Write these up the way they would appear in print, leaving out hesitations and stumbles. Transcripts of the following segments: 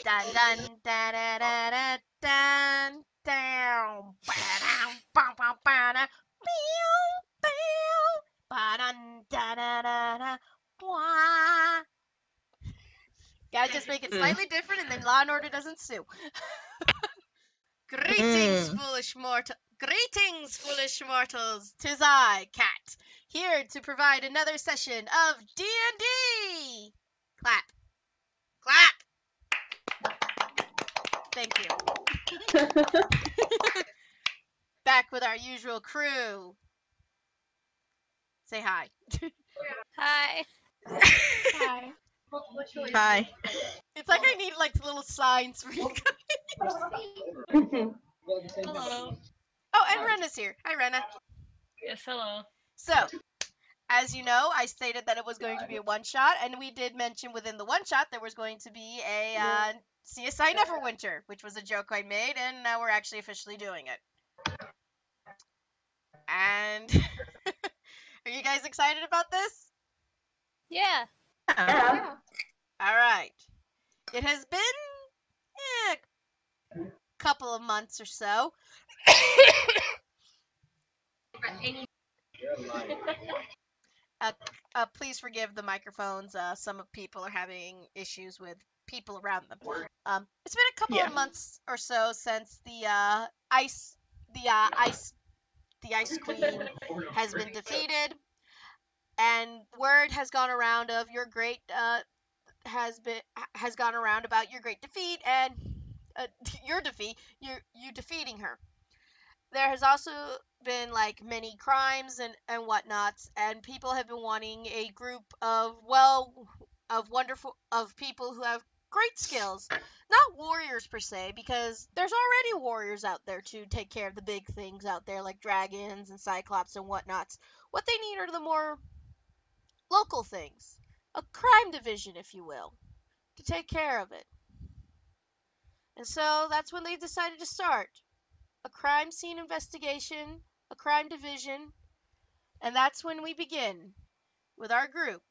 Dun dun da da da da dun down. Ba-dum, bum, bum, ba-da, pew, pew. Ba-dun, da da da da. Wah. Gotta just make it slightly different, and then Law and Order doesn't sue. Greetings, foolish mortal. Greetings, foolish mortals. 'Tis I, Cat, here to provide another session of D&D. Clap. Clap. Thank you. Back with our usual crew. Say hi. Hi. Hi. Hi. It's like I need like little signs for you guys. Hello. Oh, and Rena's here. Hi, Rena. Yes, hello. So, as you know, I stated that it was going to be a one-shot, and we did mention within the one-shot there was going to be a CSI Neverwinter, which was a joke I made, and now we're actually officially doing it. And are you guys excited about this? Yeah. Yeah. All right. It has been a couple of months or so. Please forgive the microphones. Some of people are having issues with people around them. It's been a couple of months or so since the ice queen has been defeated, and word has gone around of your great has gone around about your great defeat and your defeat, you defeating her. There has also been like many crimes and whatnots, and people have been wanting a group of people who have great skills, not warriors per se, because there's already warriors out there to take care of the big things out there like dragons and cyclops and whatnots. What they need are the more local things, a crime division, if you will, to take care of it. And so that's when they decided to start a crime scene investigation, a crime division, and that's when we begin with our group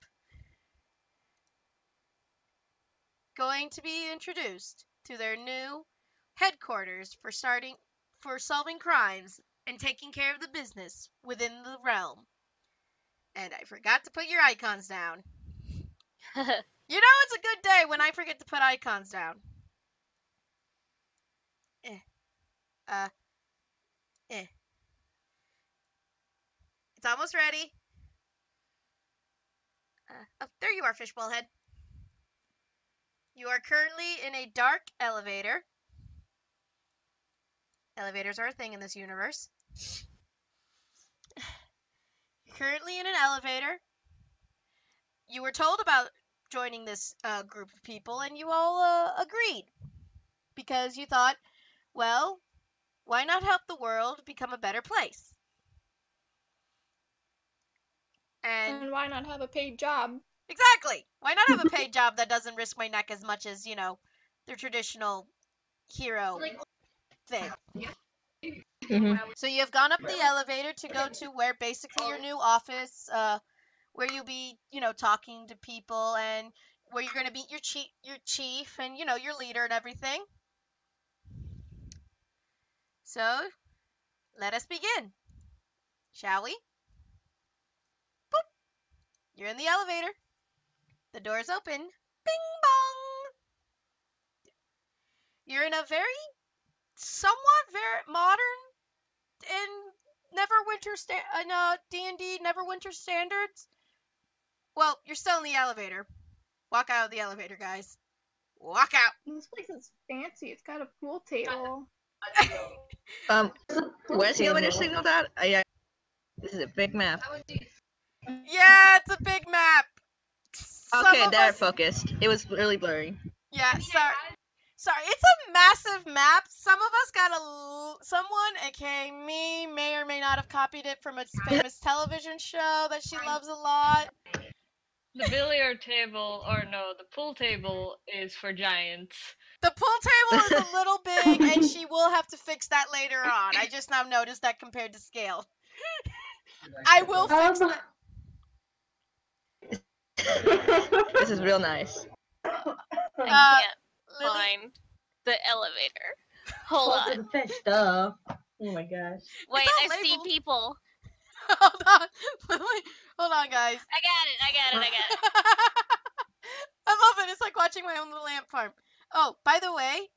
going to be introduced to their new headquarters for solving crimes and taking care of the business within the realm. And I forgot to put your icons down. You know it's a good day when I forget to put icons down. It's almost ready. Oh, there you are, Fishbowl Head. You are currently in a dark elevator. Elevators are a thing in this universe. You're currently in an elevator. You were told about joining this group of people, and you all agreed. Because you thought, well, why not help the world become a better place? And why not have a paid job? Exactly. Why not have a paid job that doesn't risk my neck as much as, the traditional hero thing? So you have gone up the elevator to go to where basically your new office, where you'll be, talking to people, and where you're going to meet your chief and, your leader and everything. So let us begin, shall we? Boop. You're in the elevator. The door's open. Bing bong. You're in a somewhat very modern in D&D Neverwinter standards. Well, you're still in the elevator. Walk out of the elevator, guys. Walk out. This place is fancy. It's got a pool table. Where's the elevator signaled at? Yeah, this is a big map. Yeah, it's a big map. Okay, there, focused. It was really blurry. Yeah, sorry. It's a massive map. Some of us someone, aka me, may or may not have copied it from a famous television show that she loves a lot. The billiard table, or no, the pool table is for giants. The pool table is a little big, and she will have to fix that later on. I just now noticed that compared to scale. I will fix that. This is real nice. I Lily? find the elevator. Hold Call for on. the fish, duh. Oh my gosh. Wait, not I see labeled. people. Hold on. Lily, hold on, guys. I got it. I love it. It's like watching my own little ant farm. Oh, by the way,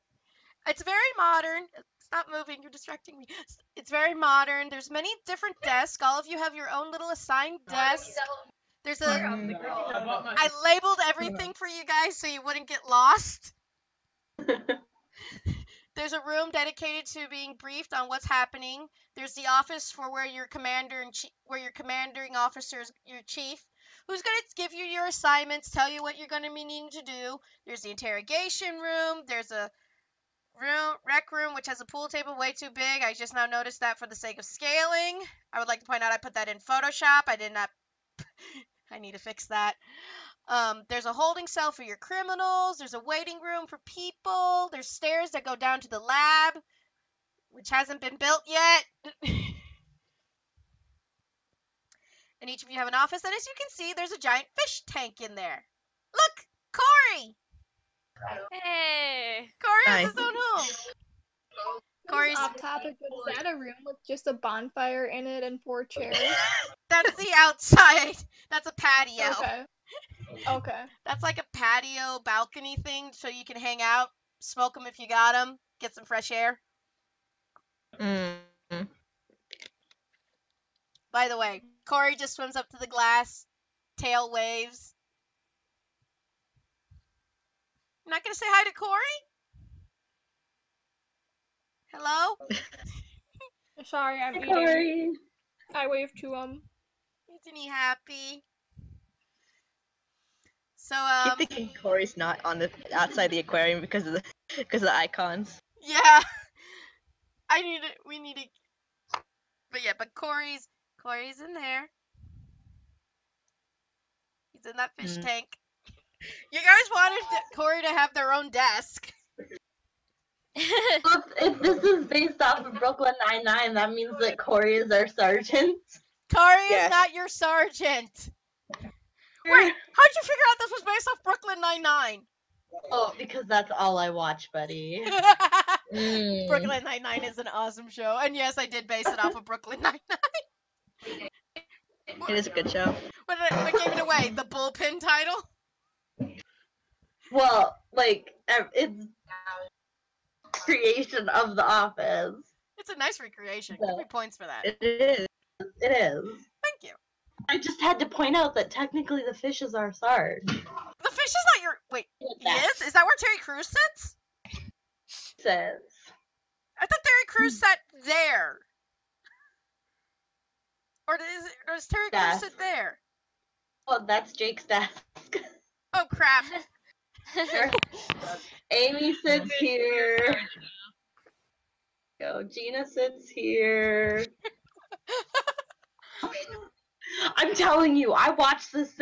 it's very modern. Stop moving. You're distracting me. It's very modern. There's many different desks. All of you have your own little assigned desk. There's a. I labeled everything for you guys so you wouldn't get lost. There's a room dedicated to being briefed on what's happening. There's the office for where your commander and where your commanding officer is your chief, who's going to give you your assignments, tell you what you're going to be needing to do. There's the interrogation room. There's a rec room, which has a pool table way too big. I just now noticed that for the sake of scaling. I would like to point out I put that in Photoshop. I did not. I need to fix that. There's a holding cell for your criminals. There's a waiting room for people. There's stairs that go down to the lab, which hasn't been built yet. And each of you have an office. And as you can see, there's a giant fish tank in there. Look, Corey. Hey. Corey Hi. has his own home. Corey's Off topic, but is that a room with just a bonfire in it and 4 chairs? That's the outside. That's a patio. Okay. Okay. That's like a patio balcony thing so you can hang out, smoke them if you got them, get some fresh air. Mm. By the way, Corey just swims up to the glass, tail waves. You're not going to say hi to Corey? Hello? Sorry, I'm eating. Sorry. I waved to him. Isn't he happy? So, You're thinking Corey's not on the outside the aquarium because of the icons. yeah. We need to, but Corey's in there. He's in that fish tank. You guys wanted Corey to have their own desk. If this is based off of Brooklyn Nine-Nine, that means that Corey is our sergeant. Corey Yes. is not your sergeant. Wait, how'd you figure out this was based off Brooklyn Nine-Nine? Oh, because that's all I watch, buddy. Brooklyn Nine-Nine is an awesome show. And yes, I did base it off of Brooklyn Nine-Nine. It is a good show. What gave it away? The bullpen title? Well, like, it's creation of The Office. It's a nice recreation. Give me points for that. It is. It is. Thank you. I just had to point out that technically the fish is our Sarge. The fish is not your... Wait, he is? Is that where Terry Crews sits? Says. I thought Terry Crews sat there. Or does Terry Crews sit there? Oh, that's Jake's desk. Oh, crap. Sure. Amy sits here. Go. Gina sits here. I'm telling you, I watch this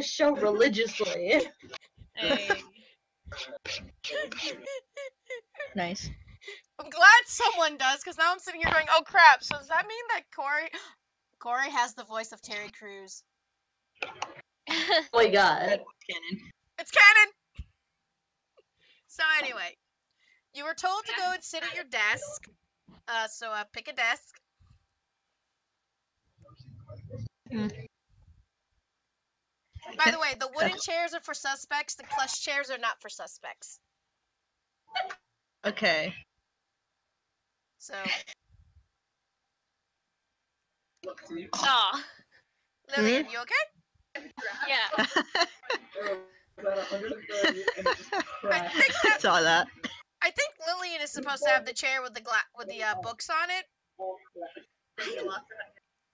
show religiously. Hey. Nice. I'm glad someone does, because now I'm sitting here going, oh, crap. So does that mean that Corey has the voice of Terry Crews? Oh my god. Canon. It's canon! So anyway, you were told to go and sit at your desk. So pick a desk. By the way, the wooden chairs are for suspects. The plush chairs are not for suspects. Okay. So, Aw. Lillian, you okay? Yeah. I Saw that. think Lillian is supposed to have the chair with the books on it.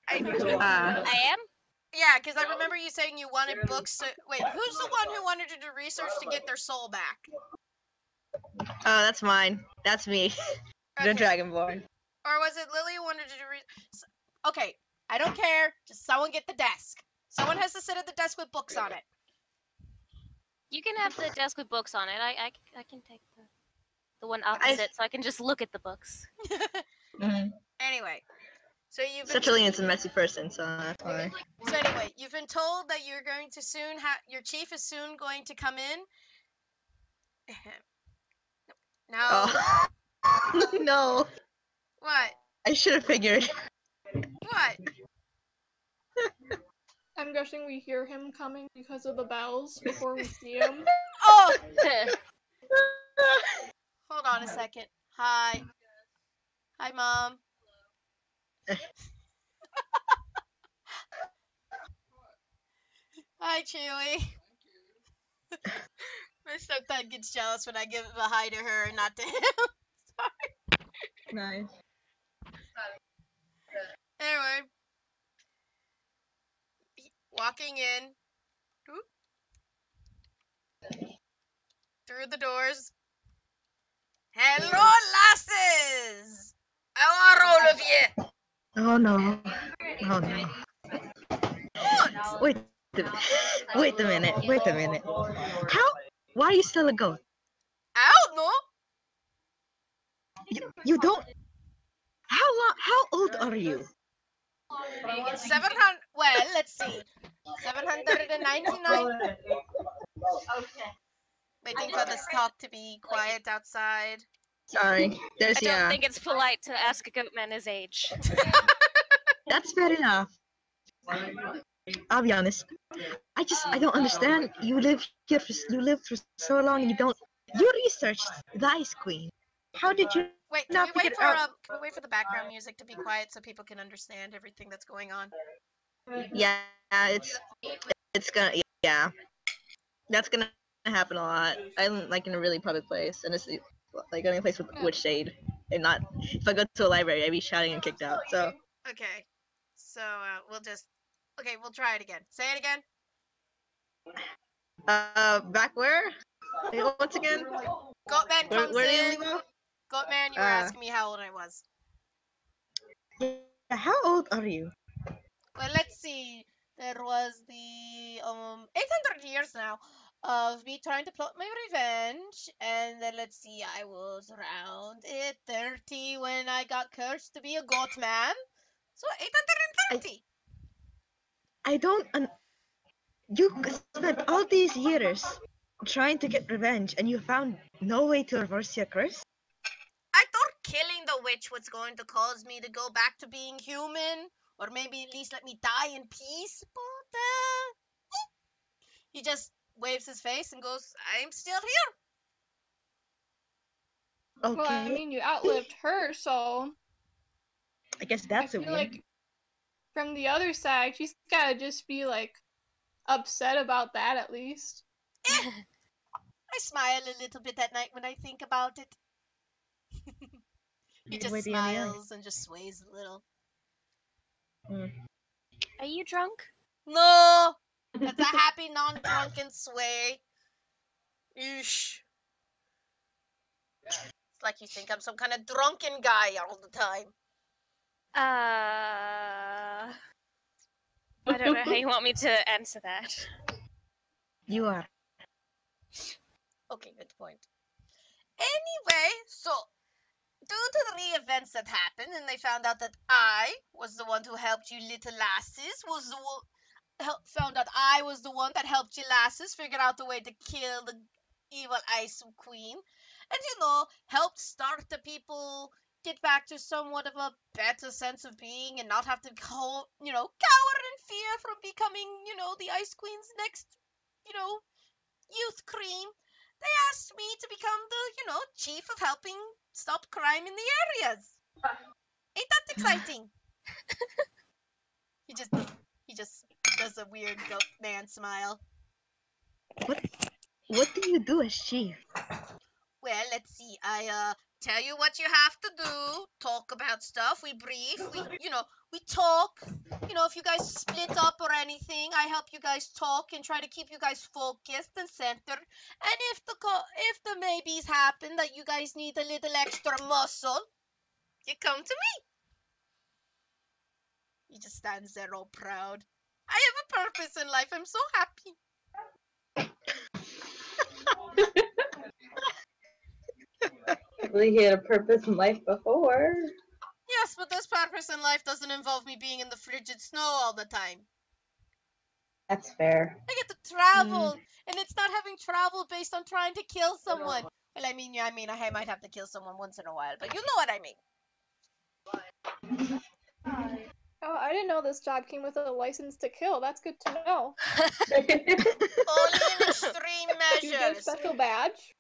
I am? Yeah, because I remember you saying you wanted books to... Wait, who's the one who wanted to do research to get their soul back? Oh, that's mine. That's me. The Okay. Dragonborn. Or was it Lily who wanted to do Okay, I don't care. Just someone get the desk. Someone has to sit at the desk with books on it. You can have the desk with books on it. I can take the one opposite so I can just look at the books. Anyway, so you've been... Such a Leon's a messy person, so that's why. So anyway, you've been told that you're going to soon your chief is soon going to come in. no. What? I should have figured. What? I'm guessing we hear him coming because of the bells before we see him. Oh! Hold on a second. Hi. Hi, Mom. Hi, Chewy. My stepdad gets jealous when I give a hi to her and not to him. Sorry. Nice. Anyway. Walking in. Whoop, through the doors. Hello, lasses! How are all of you? Oh no. Oh no. What? Wait a minute. Wait a minute. How? Why are you still a goat? I don't know. You don't. How long? How old are you? It's 700. Well, let's see. 799. Waiting for this talk to be quiet outside. Sorry. There's I don't think it's polite to ask a goat man his age. That's fair enough. I'll be honest. I don't understand. You live for so long and you researched the Ice Queen. How did you Wait, can not we wait figure for out? can we wait for the background music to be quiet so people can understand everything that's going on? Yeah, it's gonna yeah. That's gonna happen a lot. I'm like in a really public place, and it's like only a place with shade, and not if I go to a library, I'd be shouting and kicked out. So Okay. So we'll try it again. Say it again. back where? Once again, Goatman comes where do you in. leave off? Goatman, you were asking me how old I was. Yeah, how old are you? Well, let's see. There was the 800 years now of me trying to plot my revenge, and then let's see. I was around 30 when I got cursed to be a goat man. So 830. I don't. You spent all these years trying to get revenge, and you found no way to reverse your curse. I thought killing the witch was going to cause me to go back to being human, or maybe at least let me die in peace. But he just waves his face and goes, "I'm still here." Okay. Well, I mean, you outlived her, so I guess I that's a feel win. like from the other side, she's gotta just be like upset about that at least. I smile a little bit at night when I think about it. He Good just way to end the night. smiles and just sways a little. Are you drunk? No, that's a happy, non-drunken sway. Eesh. It's like you think I'm some kind of drunken guy all the time. I don't know how you want me to answer that. You are. Okay, good point. Anyway, so due to the events that happened, and they found out that I was the one who helped you little lasses, found out I was the one that helped you lasses figure out the way to kill the evil Ice Queen, and helped start the people get back to somewhat of a better sense of being and not have to cower in fear from becoming, the Ice Queen's next, youth cream. They asked me to become the, chief of helping stop crime in the areas. Ain't that exciting? He just does a weird goat man smile. What do you do as chief? Well, let's see. I tell you what you have to do. Talk about stuff. We brief. We talk. If you guys split up or anything, I help you guys talk and try to keep you guys focused and centered. And if the maybes happen that you guys need a little extra muscle, you come to me. He just stands there all proud. I have a purpose in life. I'm so happy. He had a purpose in life before. Yes, but this purpose in life doesn't involve me being in the frigid snow all the time. That's fair. I get to travel, and it's not having travel based on trying to kill someone. Well, I mean, I might have to kill someone once in a while, but you know what I mean. Oh, I didn't know this job came with a license to kill. That's good to know. Only in extreme Do you get a measures. special badge?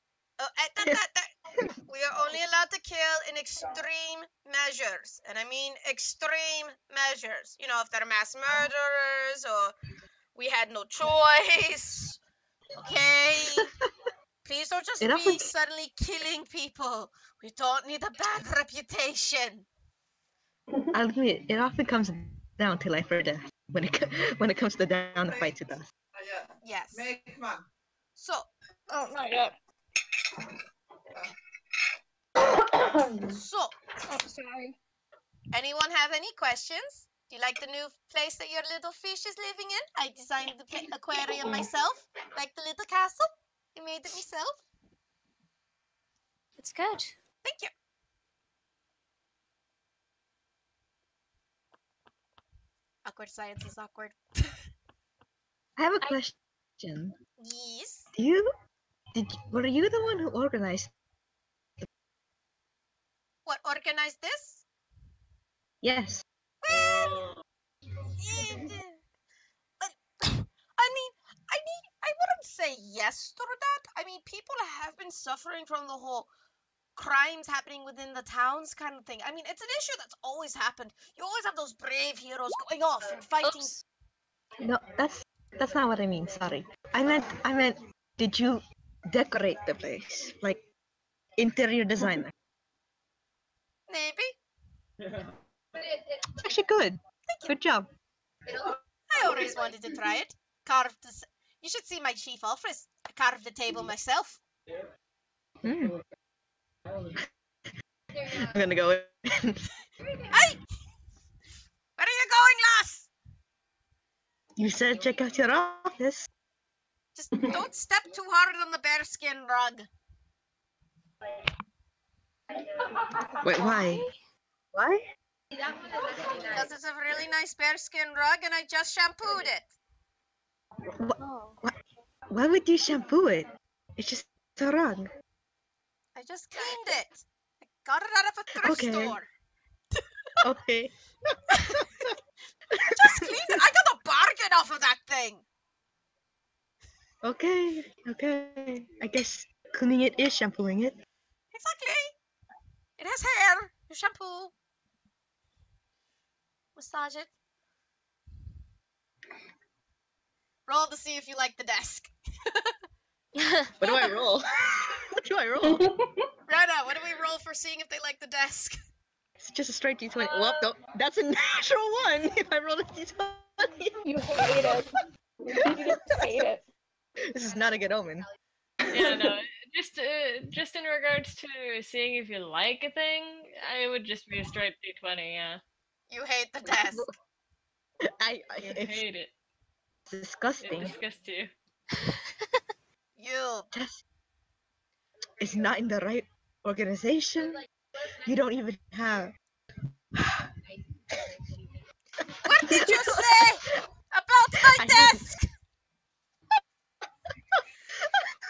We are only allowed to kill in extreme measures. And I mean extreme measures. You know, if they're mass murderers or we had no choice. Okay? Please don't just It often be suddenly killing people. We don't need a bad reputation. I'll admit, it often comes down to life or death when it comes to down to fight to death. Yes. So, Oh, not yet. so, Oh, sorry. anyone have any questions? Do you like the new place that your little fish is living in? I designed the aquarium myself. Like the little castle? I made it myself. It's good. Thank you. Awkward science is awkward. I have a question. Yes. Were you the one who organized? What organized this? Yes. Well, I wouldn't say yes to that. I mean, people have been suffering from the whole crimes happening within the towns kind of thing. I mean, it's an issue that's always happened. You always have those brave heroes going off and fighting. Oops. No, that's not what I mean. Sorry. I meant. Did you decorate the place, like interior designer? Maybe. It's actually good. Good job. I always wanted to try it. You should see my cheif office. I carved the table myself. Mm. I'm gonna go. Hey! Where are you going, lass? You said check out your office. Just don't step too hard on the bearskin rug. Wait, why? Why? Because it's a really nice bearskin rug and I just shampooed it. Oh. Why would you shampoo it? It's just a rug. I just cleaned it. I got it out of a thrift Okay. store. Okay. Just cleaned it. I got a bargain off of that thing. Okay. I guess cleaning it is shampooing it. Exactly. It has hair. You shampoo. Massage it. Roll to see if you like the desk. What do I roll? What do I roll? Rena, what do we roll for seeing if they like the desk? It's just a straight D20. Well, no, that's a natural one. If I roll a D20. You hate it. You just hate it. This is not a good omen. Yeah, no. Just in regards to seeing if you like a thing, I would just be a straight D20. Yeah. You hate the desk. I It's hate it. It disgusting. disgusts you. You. It's not in the right organization. You don't even have. What did you say about my desk?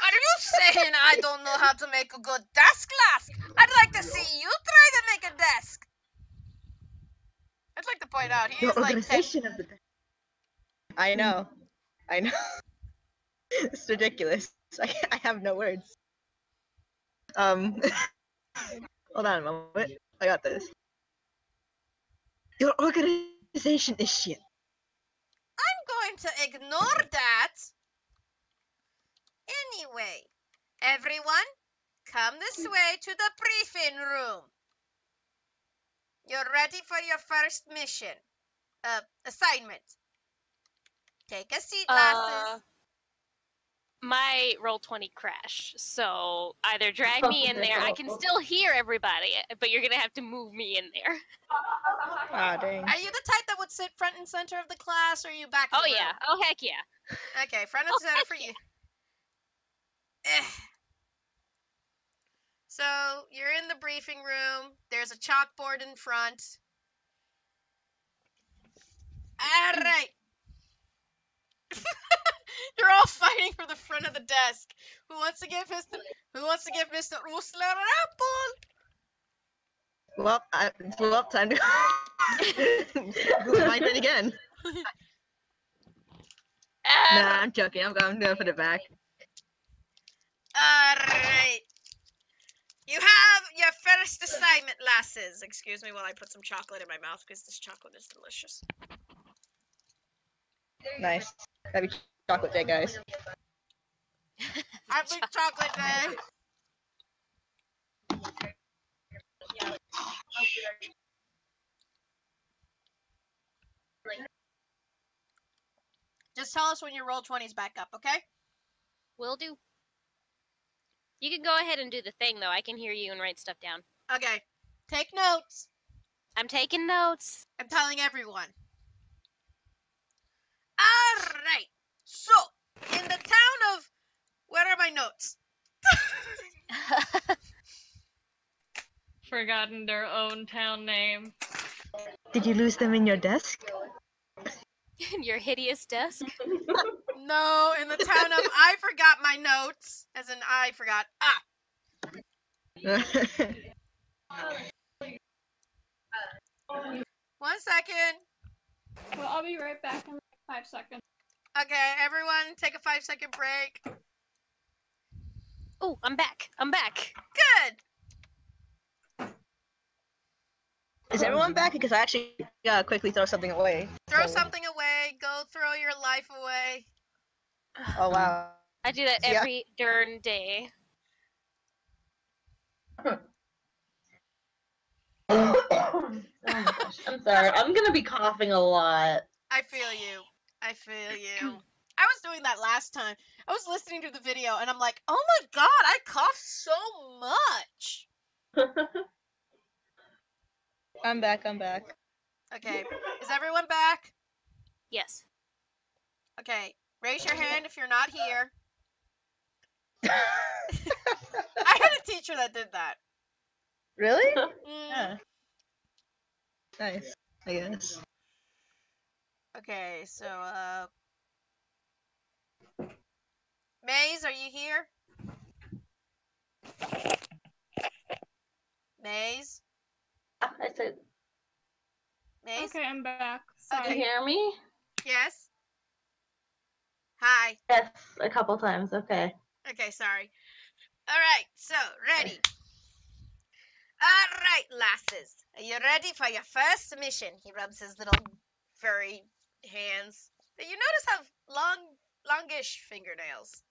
Are you saying I don't know how to make a good desk, lass? I'd like to see you try to make a desk. I'd like to point out he The is like 10. organization of the. I know. It's ridiculous. I have no words. Hold on a moment. I got this. Your organization is shit. I'm going to ignore that. Anyway, everyone, come this way to the briefing room. You're ready for your first mission. Assignment. Take a seat, lasses. My Roll20 crashed, so either drag me in there. I can still hear everybody, but you're gonna have to move me in there. Ah, dang. Are you the type that would sit front and center of the class, or are you back? Oh yeah. Oh heck yeah. Okay, front and center for you. So you're in the briefing room. There's a chalkboard in front. All right. You're all fighting for the front of the desk. Who wants to give Mr. Uslir an apple? Well, time to go. My turn again. Nah, I'm joking. I'm gonna put it back. Alright. You have your first assignment, lasses. Excuse me while I put some chocolate in my mouth because this chocolate is delicious. Nice. Happy chocolate day, guys. Happy chocolate day. Just tell us when your roll 20's back up, okay? Will do. You can go ahead and do the thing, though. I can hear you and write stuff down. Okay. Take notes. I'm taking notes. I'm telling everyone. Alright. So, in the town of... Where are my notes? Forgotten their own town name. Did you lose them in your desk? Your hideous desk. No, in the town of I forgot my notes. As in I forgot. Ah. 1 second. Well, I'll be right back in like 5 seconds. Okay, everyone take a 5-second break. Oh, I'm back. I'm back. Good. Is everyone back? Because I actually gotta quickly throw something away. Throw something away. Go throw your life away. Oh wow. I do that Yeah. every darn day. Oh my gosh. I'm sorry. I'm gonna be coughing a lot. I feel you. I feel you. I was doing that last time. I was listening to the video and I'm like, oh my god, I cough so much. I'm back. Okay, is everyone back? Yes. Okay, raise your hand if you're not here. I had a teacher that did that. Really? Mm, Yeah. Nice, I guess. Okay, so, Maze, are you here? Maze? I said, Maze? Okay, I'm back. can you Sorry. hear me? Yes? Hi. Yes, a couple times. Okay. Okay, sorry. Alright, so, ready. Alright, lasses. Are you ready for your first mission? He rubs his little furry hands that you notice have longish fingernails.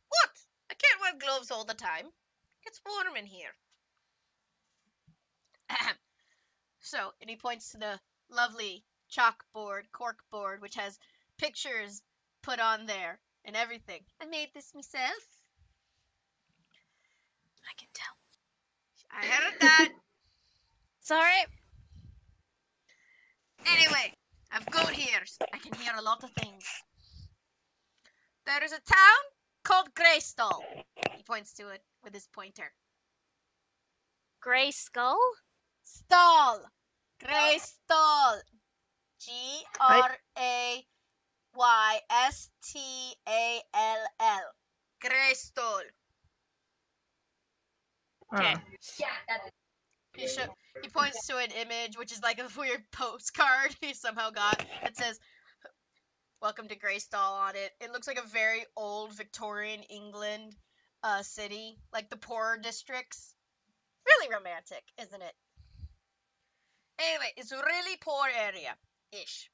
What? I can't wear gloves all the time. It's warm in here. Ahem. So, and he points to the lovely cork board, which has pictures put on there and everything. I made this myself. I can tell. I heard that. It's alright. Anyway, I've got ears. I can hear a lot of things. There is a town called Greystall. He points to it with his pointer. Gray skull? Stall. Greystall. Graystall. Greystall. Okay. He points to an image, which is like a weird postcard he somehow got. It says, "Welcome to Greystall" on it. It looks like a very old Victorian England city, like the poorer districts. Really romantic, isn't it? Anyway, it's a really poor area-ish.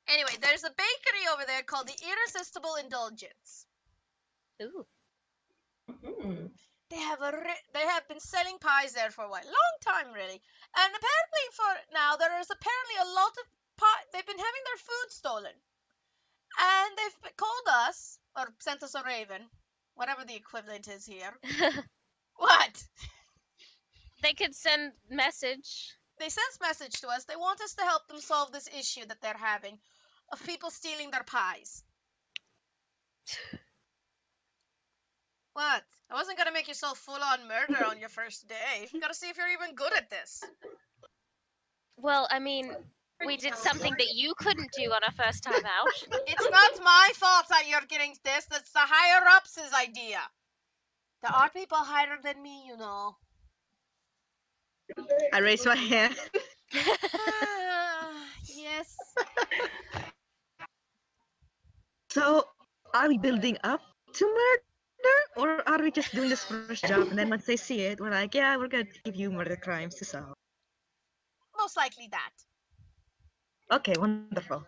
Anyway, there's a bakery over there called the Irresistible Indulgence. Ooh. Hmm. They have been selling pies there for a while, long time really. And apparently there is apparently a lot of pie. They've been having their food stolen, and they've called us or sent us a raven, whatever the equivalent is here. What? They could send message. They sent message to us. They want us to help them solve this issue that they're having of people stealing their pies. What? I wasn't gonna make yourself full-on murder on your first day. You gotta see if you're even good at this. Well, I mean, We did something that you couldn't do on a first time out. It's not my fault that you're getting this. That's the higher ups' idea. There are people higher than me, you know. I raise my hand. Yes. So, are we building up to murder, or are we just doing this first job, and then once they see it, we're like, yeah, we're gonna give you murder crimes to solve. Most likely that. Okay, wonderful.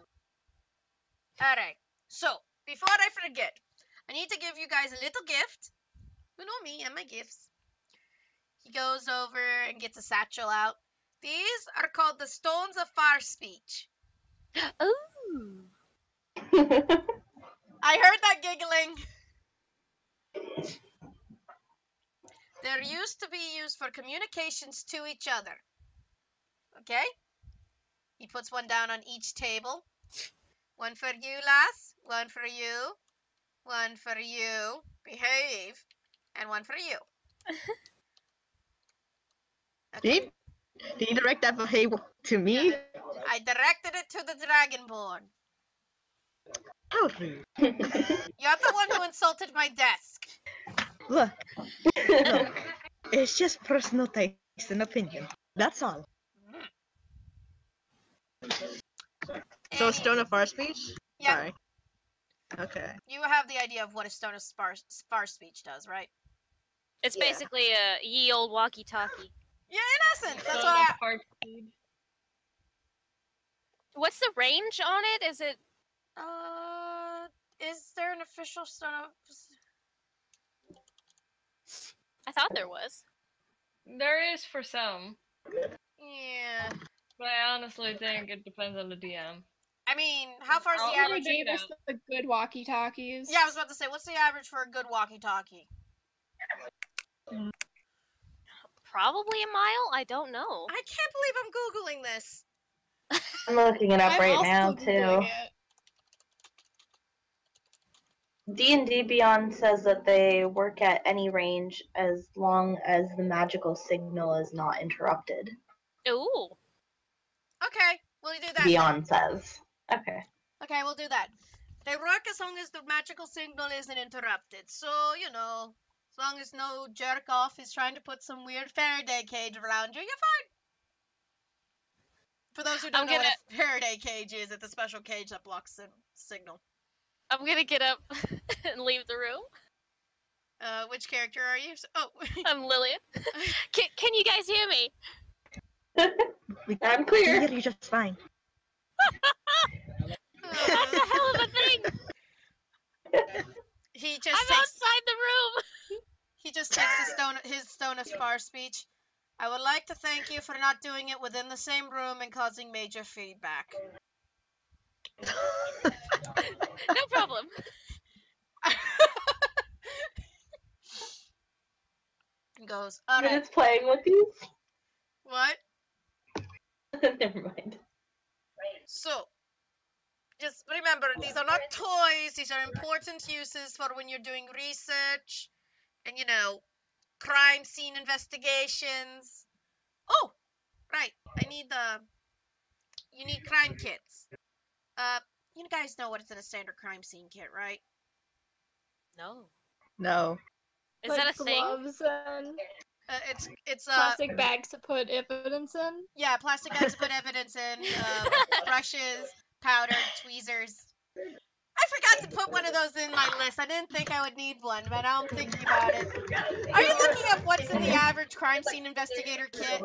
Alright. So, before I forget, I need to give you guys a little gift. You know me and my gifts. He goes over and gets a satchel out. These are called the Stones of Far Speech. Ooh. I heard that giggling. They're used to be used for communications to each other. Okay? He puts one down on each table. One for you, lass. One for you. One for you. Behave. And one for you. Okay. Did you direct that behavior to me? I directed it to the Dragonborn. How rude. You're the one who insulted my desk. Look, it's just personal taste and opinion. That's all. So, Stone of Far Speech? Yeah. Sorry. Okay. You have the idea of what a Stone of Far Speech does, right? It's Yeah. basically a ye old walkie-talkie. Yeah, in essence. That's what I... What's the range on it? Is it... Is there an official Stone of... I thought there was. There is for some, Yeah. but I honestly think it depends on the DM. I mean, how far is the I'll average? check Gave it us the good walkie-talkies. Yeah, I was about to say, what's the average for a good walkie-talkie? Probably a mile? I don't know. I can't believe I'm Googling this. I'm looking it up I'm right also now Googling too. it. D&D Beyond says that they work at any range as long as the magical signal is not interrupted. Ooh. Okay, we'll do that. Beyond says. Okay. Okay, we'll do that. They work as long as the magical signal isn't interrupted. So, you know, as long as no jerk off is trying to put some weird Faraday cage around you, you're fine. For those who don't know what a Faraday cage is, it's a special cage that blocks the signal. I'm gonna get up and leave the room. Which character are you? Oh, I'm Lillian. Can you guys hear me? I'm clear. You're just fine. That's a hell of a thing! He just I'm takes, outside the room! he just takes his stone of far speech. I would like to thank you for not doing it within the same room and causing major feedback. No problem. Goes, And alright. it's playing with you? What? Never mind. So, just remember, these are not toys. These are important uses for when you're doing research and, you know, crime scene investigations. Oh, right. You need crime kits. You guys know what's in a standard crime scene kit, right? No. No. Is Like that a thing? gloves and It's plastic bags to put evidence in. yeah, plastic bags to put evidence in, brushes, powder, tweezers. I forgot to put one of those in my list. I didn't think I would need one, but now I'm thinking about it. Are you looking up what's in the average crime scene investigator kit?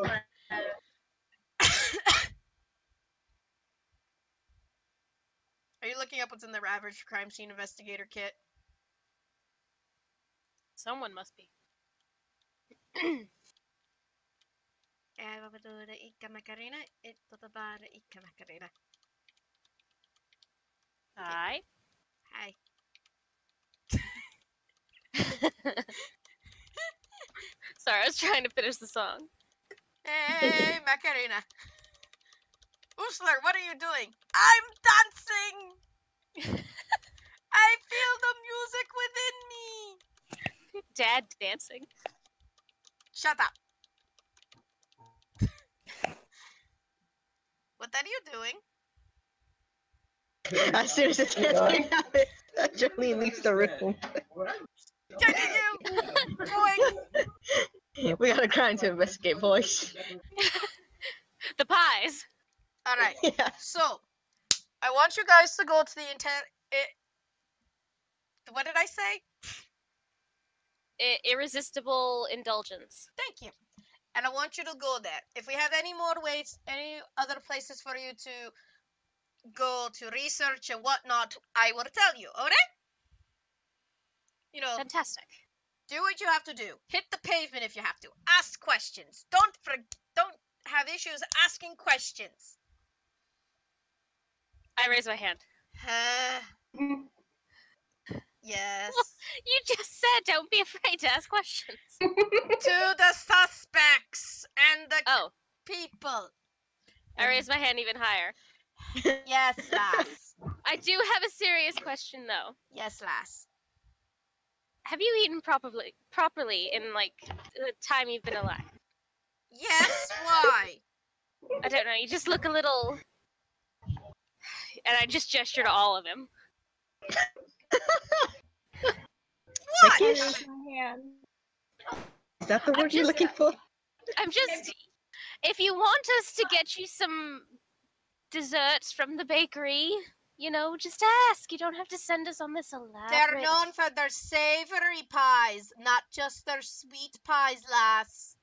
Are you looking up what's in the average crime scene investigator kit? Someone must be. Hi. Hi. Sorry, I was trying to finish the song. Hey, Macarena. Uslir, what are you doing? I'm dancing! I feel the music within me! Dad dancing. Shut up. What are you doing? As soon as it's something happens, Jolene leaves the room. Going. We got a crime to investigate, boys. The pies. All right. Yeah. So, I want you guys to go to the what did I say? Irresistible indulgence. Thank you. And I want you to go there. If we have any more ways, any other places for you to go to research and whatnot, I will tell you. Alright? You know, Fantastic. do what you have to do. Hit the pavement if you have to. Ask questions. Don't have issues asking questions. I raise my hand. Yes. You just said don't be afraid to ask questions. To the suspects and the Oh, people. I raise my hand even higher. Yes, lass. I do have a serious question though. Yes, lass. Have you eaten properly in like the time you've been alive? Yes, why? I don't know. You just look a little. And I just gesture to all of him. What? Raise my hand. Is that the word you're looking for? I'm just. If you want us to get you some desserts from the bakery, you know, just ask. You don't have to send us on this elaborate. They're known for their savory pies, not just their sweet pies, lass.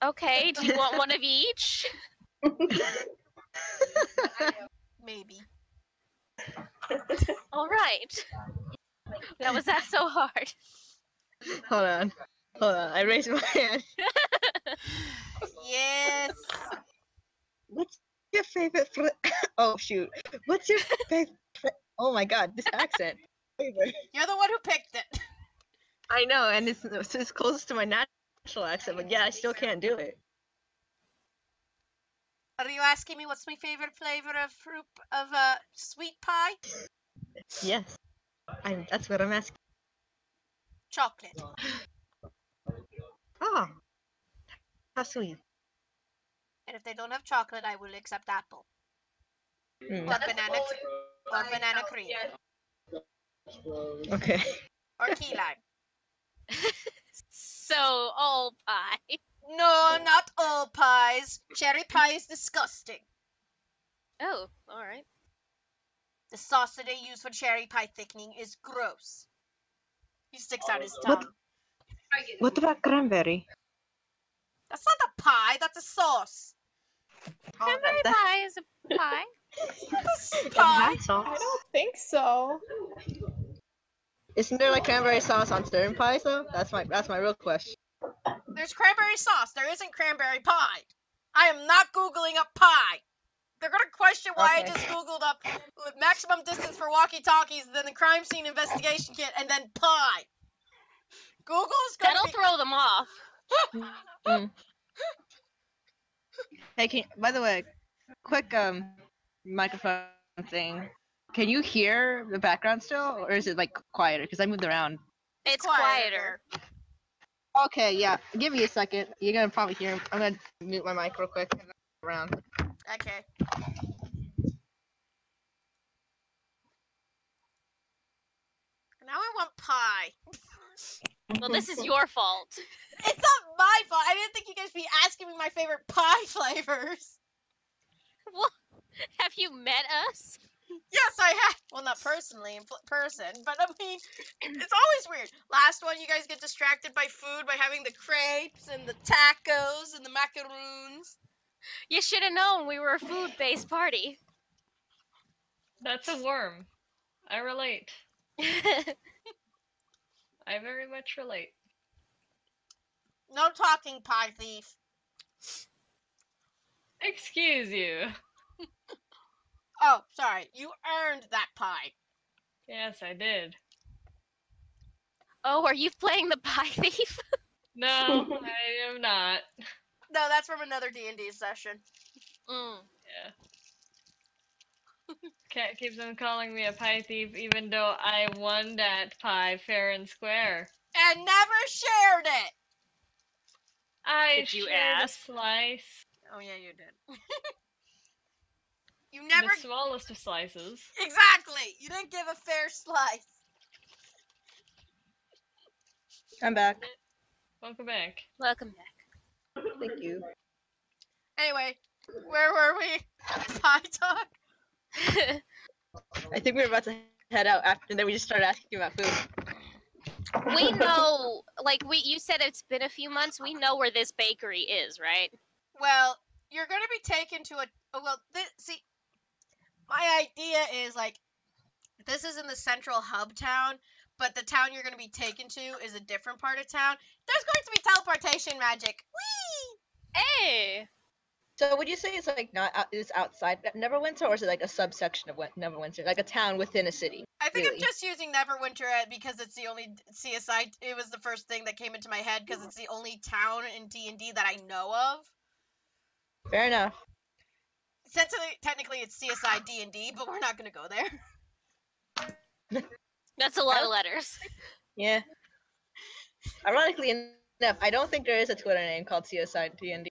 Okay, do you want one of each? Maybe. All right. Now, was that so hard? Hold on. I raised my hand. Yes. What's your favorite Oh, shoot. What's your favorite Oh my god, this accent. You're the one who picked it. I know, and it's closest to my natural accent, but yeah, I still can't do it. Are you asking me what's my favorite flavor of sweet pie? Yes. That's what I'm asking. Chocolate. Oh. How sweet. And if they don't have chocolate, I will accept apple. Mm. Or banana cream. Okay. Or key lime. So, all pie. No, not all pies. Cherry pie is disgusting. Oh, alright. The sauce that they use for cherry pie thickening is gross. He sticks out his What? tongue. What about cranberry? That's not a pie, that's a sauce. Cranberry pie is a pie. That's a It pie. has sauce. I don't think so. Isn't there like cranberry sauce on certain pies though? That's my real question. There's cranberry sauce. There isn't cranberry pie. I am not Googling up pie. They're gonna question why Okay. I just Googled up maximum distance for walkie-talkies, then the crime scene investigation kit, and then pie. Google's gonna That'll be... throw them off. Mm. Hey, by the way, quick microphone thing. Can you hear the background still, or is it like quieter? Because I moved around. It's quieter. Okay, yeah. Give me a second. You're gonna probably hear. I'm gonna mute my mic real quick. And around. Okay. Now I want pie. Well, this is your fault. It's not my fault. I didn't think you guys would be asking me my favorite pie flavors. Well, have you met us? Yes, I have. Well, not personally, in person, but I mean, it's always weird. Last one, you guys get distracted by food by having the crepes and the tacos and the macaroons. You should have known we were a food-based party. That's a worm. I relate. I very much relate. No talking, pie thief. Excuse you. Oh, sorry. You earned that pie. Yes, I did. Oh, are you playing the pie thief? No, I am not. No, that's from another D&D session. Mm. Yeah. Cat keeps on calling me a pie thief, even though I won that pie fair and square. And never shared it. I Did you shared ask? a slice. Oh, yeah, you did. You never... The smallest of slices. Exactly! You didn't give a fair slice. I'm back. Welcome back. Welcome back. Thank you. Anyway, where were we? Pie talk? I think we were about to head out after, and then we just started asking about food. We know, like, you said it's been a few months. We know where this bakery is, right? Well, you're gonna be taken to a... Well, see, my idea is, like, this is in the central hub town, but the town you're gonna be taken to is a different part of town. There's going to be teleportation magic. Whee! Hey! So would you say it's like not it's outside Neverwinter, or is it like a subsection of Neverwinter, like a town within a city? I think really? I'm just using Neverwinter because it's the only CSI. It was the first thing that came into my head because it's the only town in D&D that I know of. Fair enough. Technically, it's CSI D&D, but we're not gonna go there. That's a lot of letters. Yeah. Ironically enough, I don't think there is a Twitter name called CSI D&D.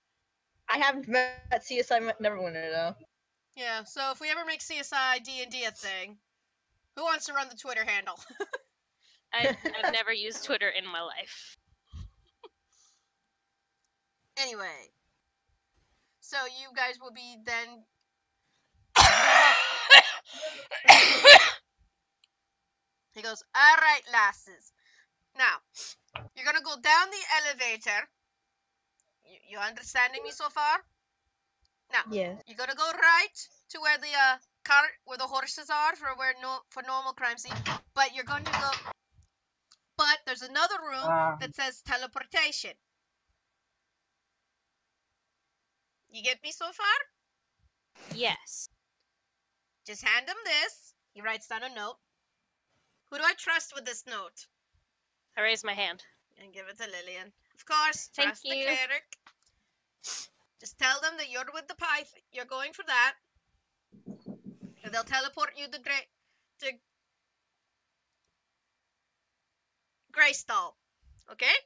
I haven't met CSI Neverwinter though. Yeah, so if we ever make CSI D&D a thing, who wants to run the Twitter handle? I've never used Twitter in my life. Anyway, so you guys will be then... He goes, alright, lasses. Now, you're gonna go down the elevator. You understanding me so far? Now, Yes. you're gonna go right to where the where the horses are for normal crime scene. But you're going to go... But there's another room that says teleportation. You get me so far? Yes. Just hand him this. He writes down a note. Who do I trust with this note? I raise my hand. And give it to Lillian. Of course, Thank trust the you. cleric. Just tell them that you're with the pyth. You're going for that. And they'll teleport you to Greystall. Okay?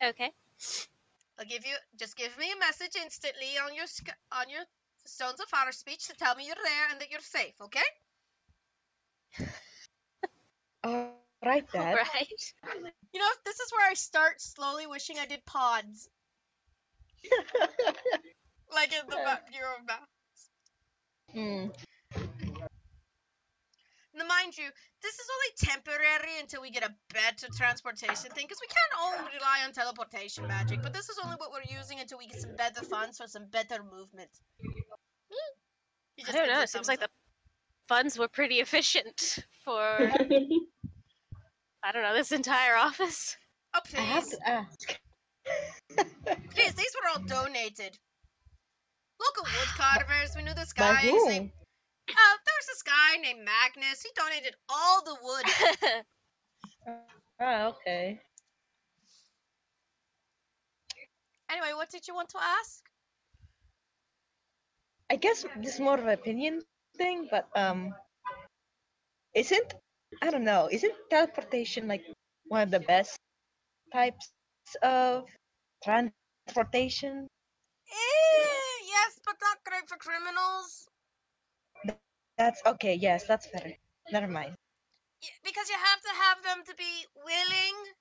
Okay. Just give me a message instantly on your Stones of Fire speech to tell me you're there and that you're safe, okay? Right, Dad. Right. You know, this is where I start slowly wishing I did pods. Like in the Bureau of Math. Now, mind you, this is only temporary until we get a better transportation thing, because we can't all rely on teleportation magic, but this is only what we're using until we get some better funds for some better movement. I don't know, it seems like the funds were pretty efficient for, I don't know, this entire office. Oh, I have please. to ask. Please, these were all donated. Local wood carvers, we knew this By guy. who? There's this guy named Magnus. He donated all the wood. Oh, okay. Anyway, what did you want to ask? I guess this is more of an opinion thing, but isn't teleportation like one of the best types of transportation? Yes, but not great for criminals. That's okay. Yes, that's better. Never mind. Because you have to have them to be willing,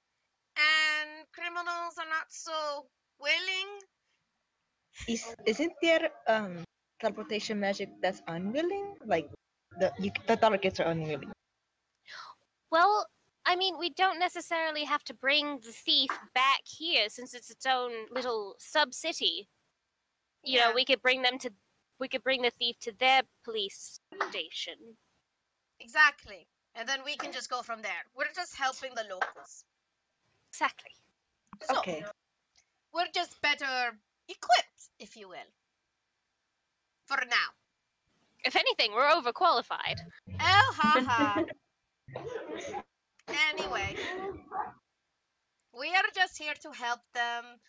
and criminals are not so willing. Isn't there teleportation magic that's unwilling? Like the targets are unwilling. Well, I mean, we don't necessarily have to bring the thief back here since it's its own little sub-city. You know, we could bring the thief to their police station. Exactly. And then we can just go from there. We're just helping the locals. Exactly. So, Okay. we're just better equipped, if you will. For now. If anything, we're overqualified. Oh, ha ha. Anyway, we are just here to help them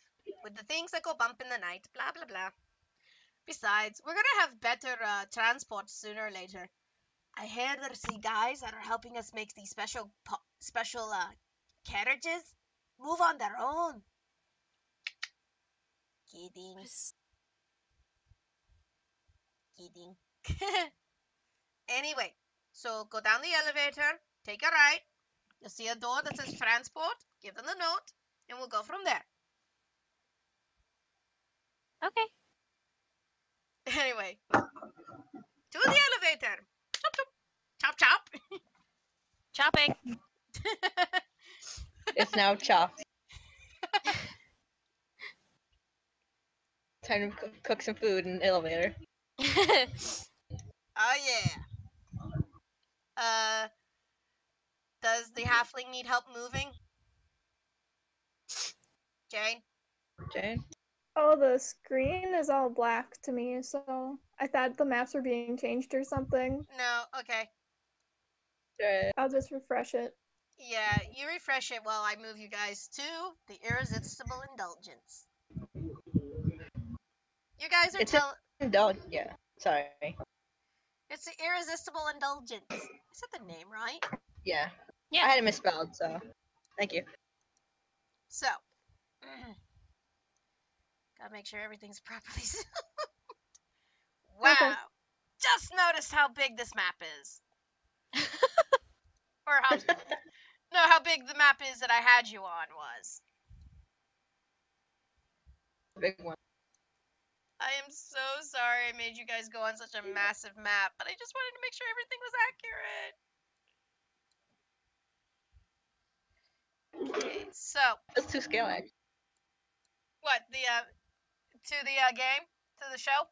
with the things that go bump in the night, blah, blah, blah. Besides, we're gonna have better transport sooner or later. I hear there's the guys that are helping us make these special carriages move on their own. Kidding. kidding. Anyway, so go down the elevator, take a right. You'll see a door that says transport. Give them the note, and we'll go from there. Okay. Anyway, to the elevator. Chop, chop. Chop, chop. Chopping. It's now chopped. Time to cook some food in the elevator. Oh yeah. Does the halfling need help moving? Jane? Jane? Oh, the screen is all black to me, so I thought the maps were being changed or something. No, okay. Jane. I'll just refresh it. Yeah, you refresh it while I move you guys to the Irresistible Indulgence. You guys are It's yeah. Sorry. It's the Irresistible Indulgence. Is that the name, right? Yeah. Yeah. I had it misspelled, so thank you. So, gotta make sure everything's properly sealed. Wow. Okay. Just noticed how big this map is. Or how big the map is that I had you on was. Big one. I am so sorry I made you guys go on such a massive map, but I just wanted to make sure everything was accurate. Okay, so That's to scale, actually. what to the game, to the show?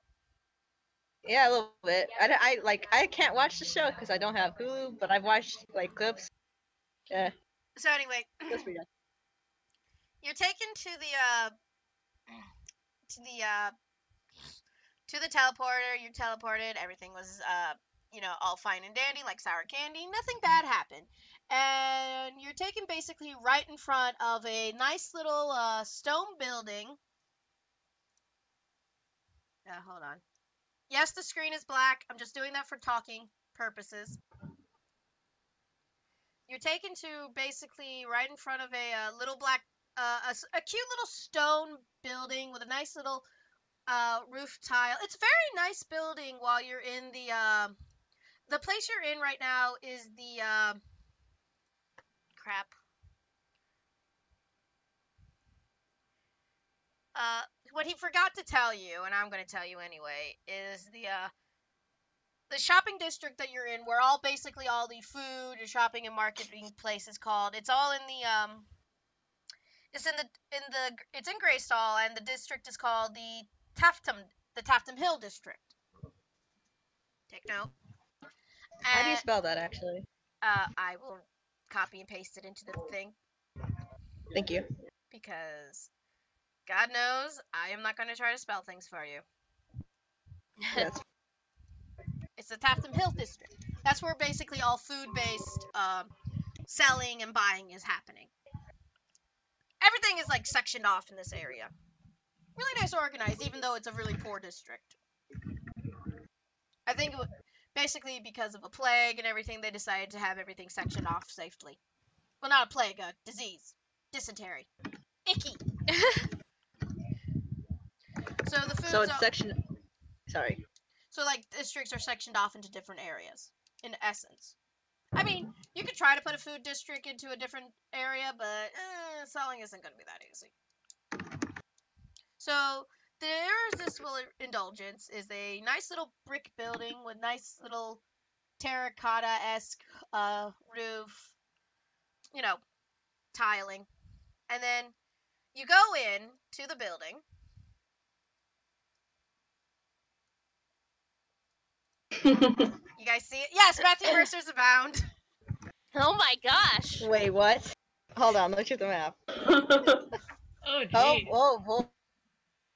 Yeah, a little bit. I can't watch the show because I don't have Hulu, but I've watched like clips. Yeah, So anyway, that's pretty good. you're taken to the teleporter. You're teleported. Everything was all fine and dandy, like sour candy. Nothing bad happened. And you're taken basically right in front of a nice little stone building. Hold on. Yes, the screen is black. I'm just doing that for talking purposes. You're taken to basically right in front of a little black, a cute little stone building with a nice little roof tile. It's a very nice building. While you're in the place you're in right now is the crap. What he forgot to tell you, and I'm going to tell you anyway, is the shopping district that you're in, where basically all the food and shopping and marketing places called. It's all in the it's in Greystall, and the district is called the Taftum Hill district. Take note. How do you spell that, actually? I will copy and paste it into the thing Thank you. because God knows I am not going to try to spell things for you. That's It's the Taftum Hill district. That's where basically all food-based selling and buying is happening. Everything is like sectioned off in this area. Really nice organized, even though it's a really poor district. I think basically because of a plague and everything, they decided to have everything sectioned off safely. Well, not a plague, a disease. Dysentery. Icky. So the food. so it's section. Sorry. So like districts are sectioned off into different areas. In essence, I mean, you could try to put a food district into a different area, but selling isn't going to be that easy. So the Irresistible Indulgence is a nice little brick building with nice little terracotta-esque roof, tiling. And then you go in to the building. You guys see it? Yes, Matthew Mercer's abound. Oh my gosh. Wait, what? Hold on, let's check the map. Oh, gee. Oh,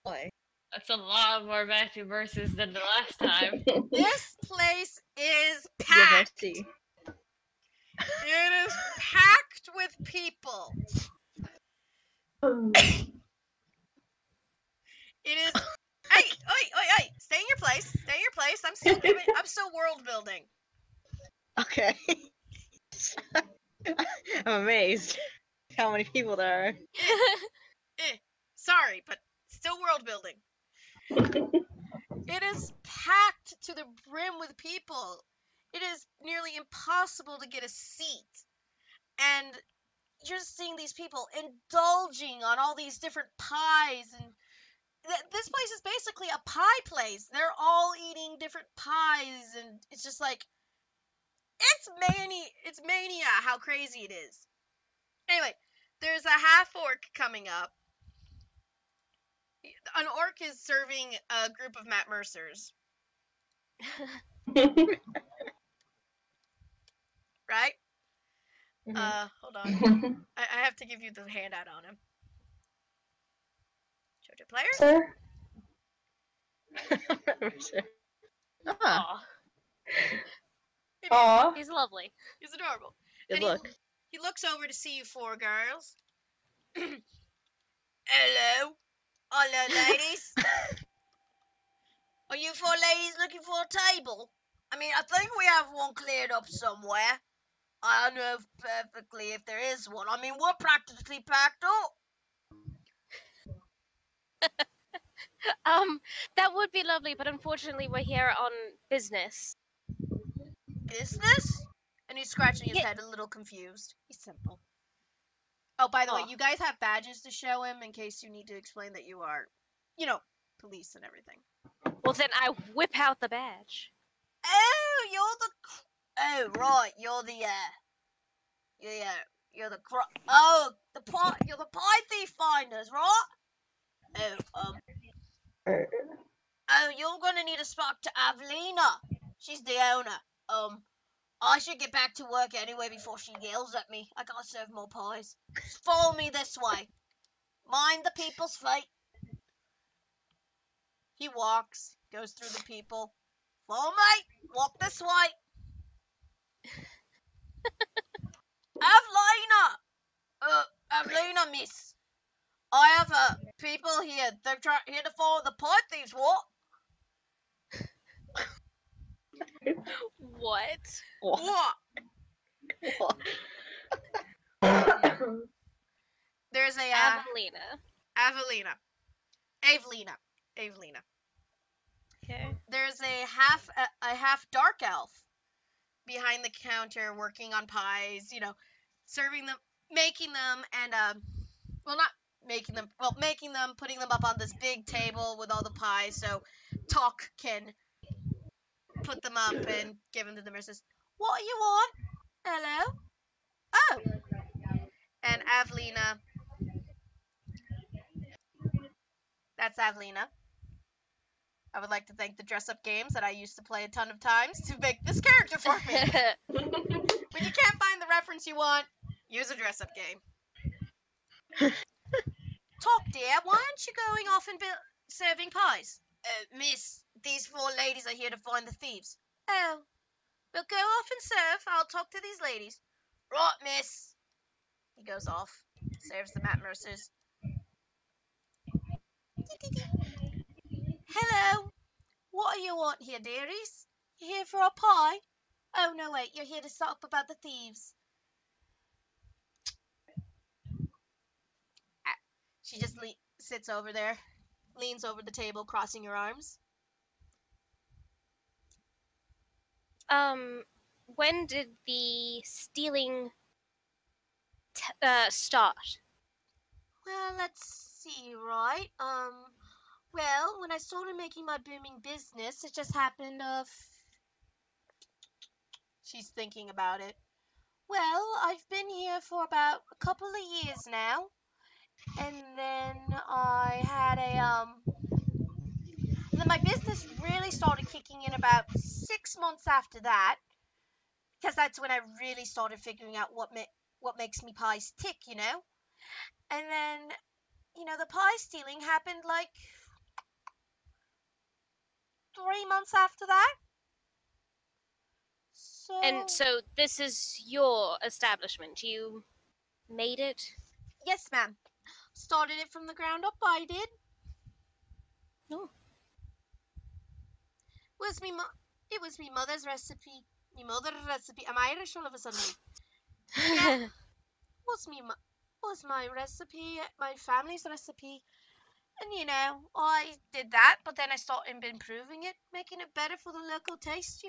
boy. That's a lot more Matthew versus than the last time. This place is Yeah, packed. see. It is packed with people. It is. Hey, oi! Stay in your place. Stay in your place. I'm still world building. Okay. I'm amazed how many people there are. Sorry, but still world building. It is packed to the brim with people. It is nearly impossible to get a seat. And you're just seeing these people indulging on all these different pies, and this place is basically a pie place. They're all eating different pies, and it's just like it's mania how crazy it is. Anyway, there's a half orc coming up. An orc is serving a group of Matt Mercers, right? Hold on. I have to give you the handout on him. JoJo players? Sir? Ah, Aw, Aw. he's lovely. He's adorable. good And look. He looks over to see you four girls. Hello. Hello, ladies. Are you four ladies looking for a table? I mean, I think we have one cleared up somewhere. I don't know perfectly if there is one. I mean, we're practically packed up. That would be lovely, but unfortunately we're here on business. Business? And he's scratching his Yeah. head a little confused. He's simple. Oh, by the way, Aw. you guys have badges to show him in case you need to explain that you are, police and everything. Well, then I whip out the badge. Oh, right, you're the pie thief finders, right? You're gonna need a spot to Avelina. She's the owner. I should get back to work anyway before she yells at me. I gotta serve more pies. Just follow me this way. Mind the people's fate. He walks, goes through the people. Follow me. Walk this way. Avelina, miss. I have people here. They're here to follow the pie thieves. What? What? What? There's a Avelina. Avelina. Okay. There's a half dark elf behind the counter working on pies, serving them, making them, and not making them, making them, putting them up on this big table with all the pies so Talk can put them up and give them to the nurses. What do you want? Hello? Oh. And Avelina. That's Avelina. I would like to thank the dress-up games that I used to play a ton of times to make this character for me. When you can't find the reference you want, use a dress-up game. Talk, dear, why aren't you going off and serving pies? Miss, these four ladies are here to find the thieves. Oh, well, go off and serve. I'll talk to these ladies. Right, miss. He goes off, serves the Matt Mercers. Hello. What do you want here, dearies? You here for a pie? Oh, no, wait, you're here to talk about the thieves. She just sits over there, leans over the table, crossing her arms. When did the stealing start? Well, let's see, right? Well, when I started making my booming business, it just happened She's thinking about it. Well, I've been here for about a couple of years now. And then I had and then my business really started kicking in about 6 months after that. Because that's when I really started figuring out what makes me pies tick, And then, the pie stealing happened like 3 months after that. So this is your establishment. You made it? Yes, ma'am. Started it from the ground up, I did. Oh. It was me mother's recipe. I'm Irish all of a sudden. Yeah. was my recipe, my family's recipe. And I did that, but then I started improving it, making it better for the local taste,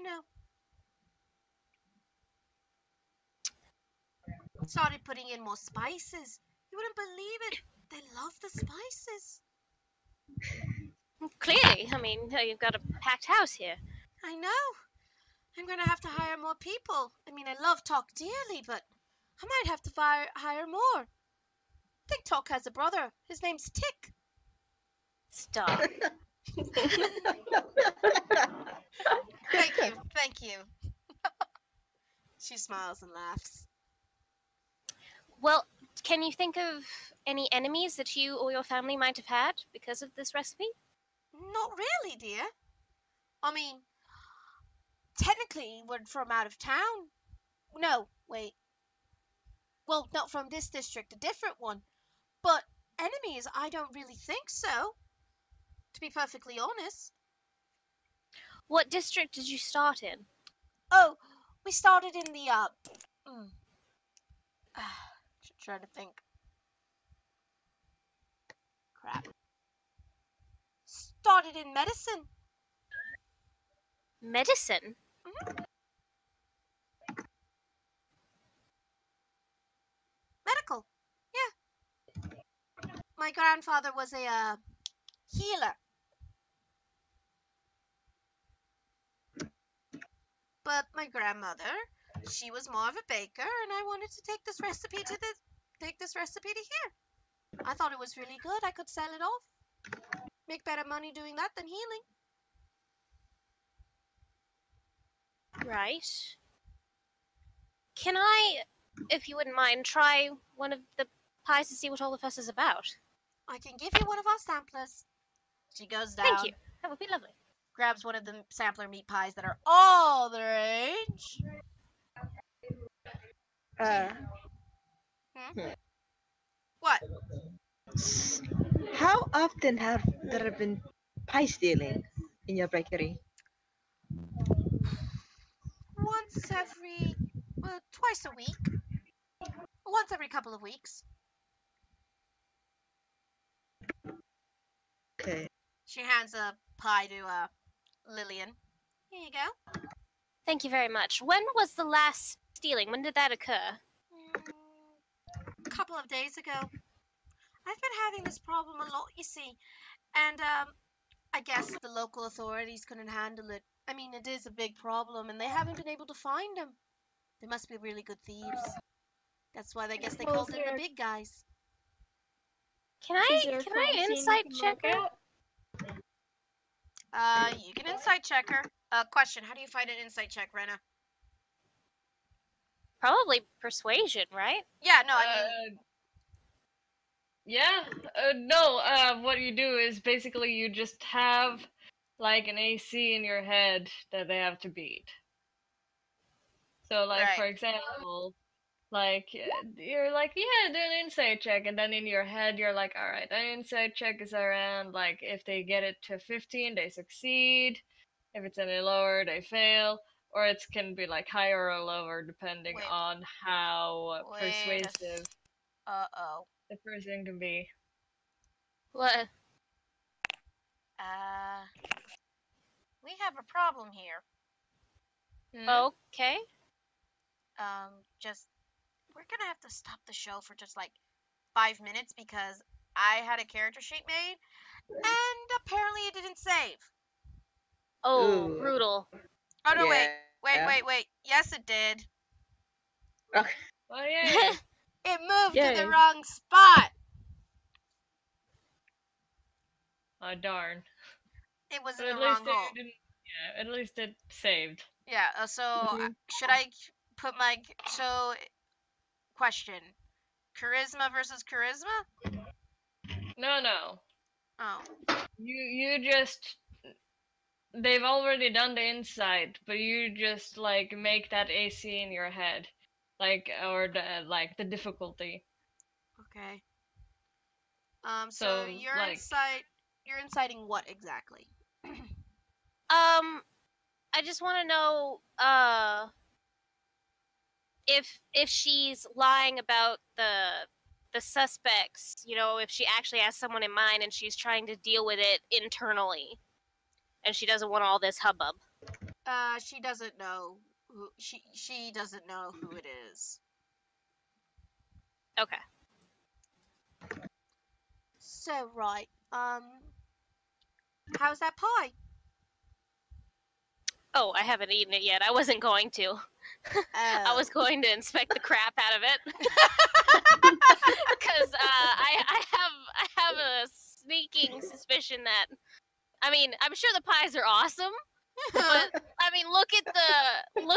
Started putting in more spices. You wouldn't believe it. They love the spices. Clearly, I mean, you've got a packed house here. I know. I'm gonna have to hire more people. I mean, I love Talk dearly, but I might have to hire more. I think Talk has a brother. His name's Tick. Stop. Thank you. She smiles and laughs. Well, can you think of any enemies that you or your family might have had because of this recipe? Not really, dear. I mean, technically, we're from out of town. No, wait. Well, not from this district, a different one. But enemies, I don't really think so, to be perfectly honest. What district did you start in? Oh, we started in the, trying to think. Crap. Started in medicine. Medicine? Medical. Yeah. My grandfather was a healer. But my grandmother, she was more of a baker, and I wanted to take this recipe to here. I thought it was really good. I could sell it off. Make better money doing that than healing. Right. Can I, if you wouldn't mind, try one of the pies to see what all the fuss is about? I can give you one of our samplers. She goes down. Thank you. That would be lovely. Grabs one of the sampler meat pies that are all the rage. What? How often have there been pie stealing in your bakery? Twice a week. Once every couple of weeks. Okay. She hands a pie to Lillian. Here you go. Thank you very much. When was the last stealing? When did that occur? A couple of days ago. I've been having this problem a lot, you see. And I guess the local authorities couldn't handle it. I mean, it is a big problem, and they haven't been able to find them. They must be really good thieves. That's why I guess they called in the big guys. Can I insight check her? You can insight check her. Question: how do you find an insight check, Rena? Probably persuasion, right? Yeah, no, I mean. Yeah. No. What you do is basically you just have like an AC in your head that they have to beat. So, like, Right. for example, like you're like, yeah, do an insight check, and then in your head you're like, all right, an insight check is around like if they get it to 15, they succeed. If it's any lower, they fail. Or it can be like higher or lower depending on how persuasive the person can be. What? We have a problem here. Okay. We're gonna have to stop the show for just like 5 minutes because I had a character sheet made and apparently it didn't save. Oh, Ooh. brutal. Oh no, Yeah. wait. Yes, it did. Okay. Oh yeah. It moved to Yay. the wrong spot. Oh darn. It was But in at the least wrong hole. it didn't. Yeah, at least it saved. Yeah. Should I put my question? Charisma versus charisma? No. Oh. You just they've already done the insight, but you just like make that AC in your head, like or the difficulty. Okay. So you're like you're inciting what exactly? I just want to know, if she's lying about the the suspects, if she actually has someone in mind and she's trying to deal with it internally, and she doesn't want all this hubbub. She doesn't know who she doesn't know who it is. Okay. So right, how's that pie? Oh, I haven't eaten it yet. I wasn't going to. I was going to inspect the crap out of it. Because I have a sneaking suspicion that, I'm sure the pies are awesome, but look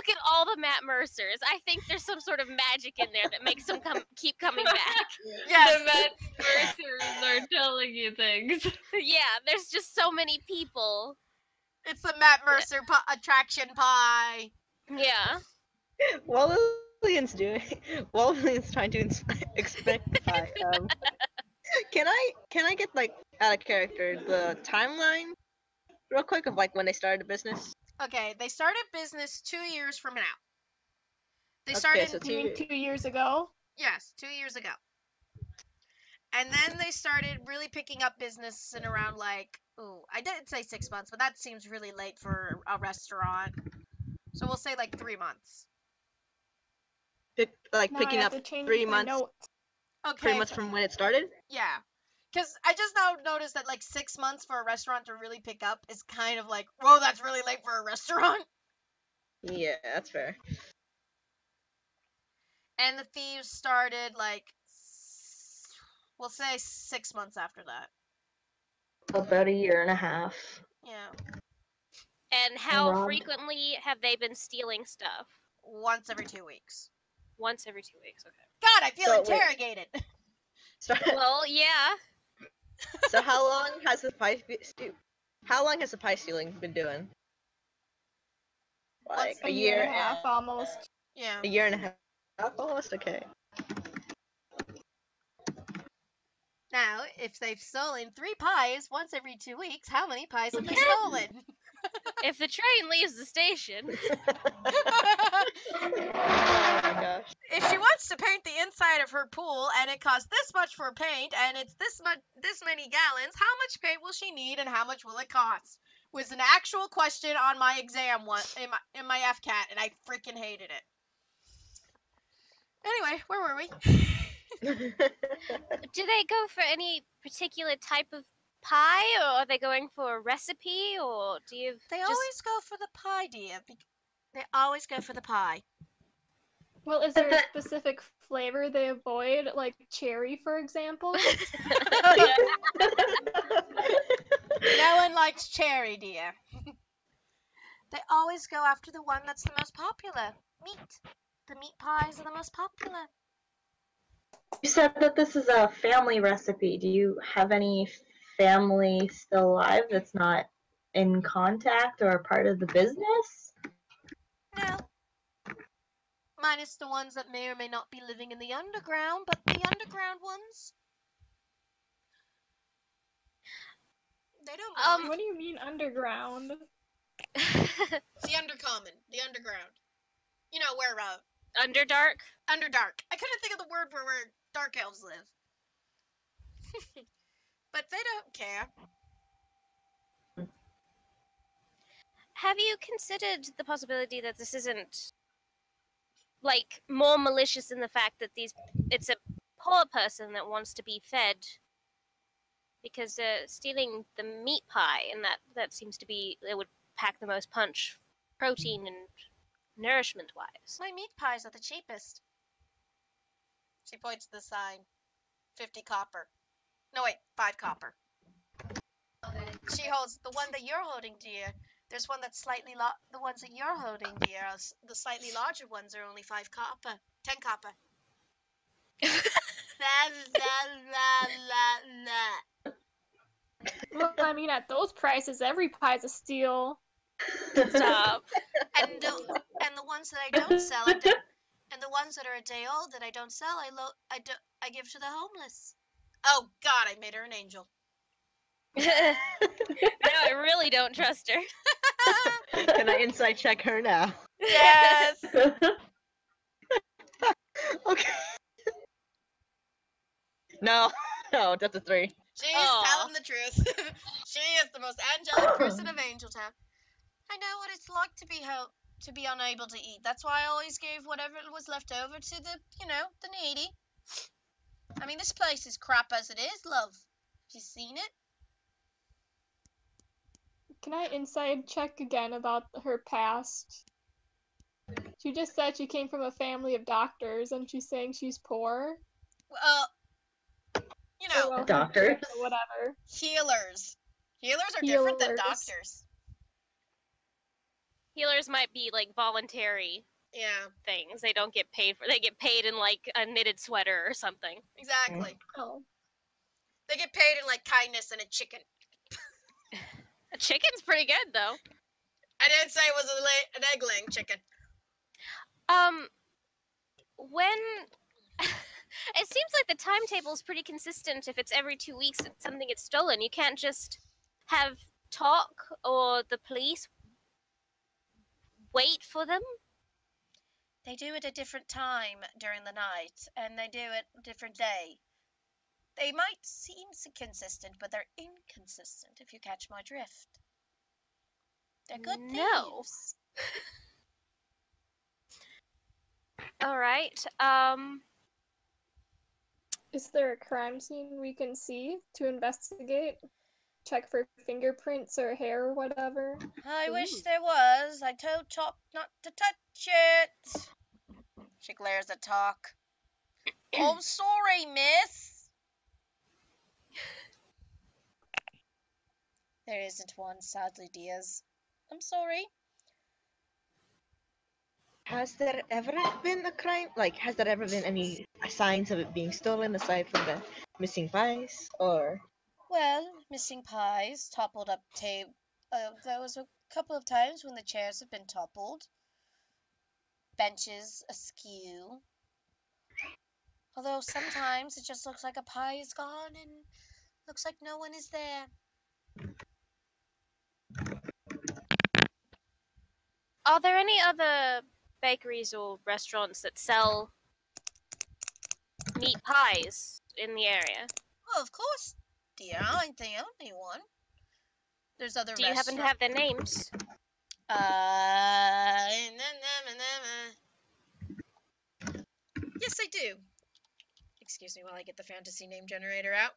at all the Matt Mercers. I think there's some sort of magic in there that makes them keep coming back. Yes. The Matt Mercers are telling you things. Yeah, there's just so many people. It's the Matt Mercer attraction pie. Yeah. While Lillian's trying to expect the pie, can I get out of character the timeline real quick of when they started the business? Okay, they started business 2 years from now. They Okay, started. so You mean 2 years ago? Yes, 2 years ago. And then they started really picking up business in around I didn't say 6 months, but that seems really late for a restaurant. So we'll say 3 months. Now I picking have up to change 3 my months. notes. Okay. 3 months from when it started? Yeah. Because I just now noticed that 6 months for a restaurant to really pick up is kind of whoa, that's really late for a restaurant. Yeah, that's fair. And the thieves started we'll say 6 months after that. About a year and a half. Yeah. And how Robbed. frequently have they been stealing stuff? Once every 2 weeks. Once every 2 weeks, okay. God, I feel So, interrogated. So, Well, yeah. so how long has the pie stealing been doing? Once A year and a half, almost. Yeah. A year and a half almost? Okay. Now, if they've stolen 3 pies once every 2 weeks, how many pies have they stolen? If the train leaves the station. Oh my gosh. If she wants to paint the inside of her pool and it costs this much for paint and it's this many gallons, how much paint will she need and how much will it cost? Was an actual question on my exam in my FCAT, and I freaking hated it. Anyway, where were we? Do they go for any particular type of pie, or are they going for a recipe, or do you They just... always go for the pie, dear. They always go for the pie. Well, is there a specific flavor they avoid, like cherry, for example? No one likes cherry, dear. They always go after the one that's the most popular. Meat. The meat pies are the most popular. You said that this is a family recipe. Do you have any family still alive that's not in contact or a part of the business? No. Minus the ones that may or may not be living in the underground, but the underground ones, they don't mind. What do you mean underground? The undercommon. The underground. You know, where, Underdark? Underdark. I couldn't think of the word for where dark elves live. But they don't care. Have you considered the possibility that this isn't, more malicious in the fact that it's a poor person that wants to be fed? Because they're stealing the meat pie, and that seems to be, it would pack the most punch, protein and nourishment-wise. My meat pies are the cheapest. She points to the sign. 50 copper. No, wait, 5 copper. She holds the one that you're holding, dear. There's one that's slightly the ones that you're holding, dear. The slightly larger ones are only 5 copper. 10 copper. Well, I mean, at those prices, every pie's a steal. Stop. And the ones that I don't sell, and the ones that are a day old that I don't sell, I give to the homeless. Oh God, I made her an angel. Now I really don't trust her. Can I inside check her now? Yes. Okay. No, no, that's a 3. She's Aw. telling the truth. She is the most angelic person of Angeltown. I know what it's like to be unable to eat. That's why I always gave whatever was left over to the needy. I mean, this place is crap as it is, love. Have you seen it? Can I inside check again about her past? She just said she came from a family of doctors, and she's saying she's poor. Well, Or, well, her Doctors? gifts or whatever. healers. Healers are different than Healers. doctors. Healers might be like voluntary Yeah, things. They don't get paid for. They get paid in like a knitted sweater or something. exactly. Oh. They get paid in like kindness and a chicken. A chicken's pretty good though. I didn't say it was an egg-laying chicken. When it seems like the timetable is pretty consistent. If it's every 2 weeks that something gets stolen, you can't just have talk or the police wait for them. They do it a different time during the night, and they do it a different day. They might seem consistent, but they're inconsistent, if you catch my drift. They're good No. thieves. All right. Is there a crime scene we can see to investigate? Check for fingerprints or hair or whatever? I wish Ooh. there was. I told Chop not to touch it. She glares at Talk. Oh, sorry, miss. There isn't one, sadly, Diaz. I'm sorry. Has there ever been a crime? Like, has there ever been any signs of it being stolen aside from the missing pies? Or Well, missing pies, toppled up table. There was a couple of times when the chairs have been toppled. Benches askew. Although sometimes it just looks like a pie is gone and looks like no one is there. Are there any other bakeries or restaurants that sell meat pies in the area? Well, of course, dear, I ain't the only one. There's other Do you happen to have their names? Yes, I do. Excuse me while I get the fantasy name generator out.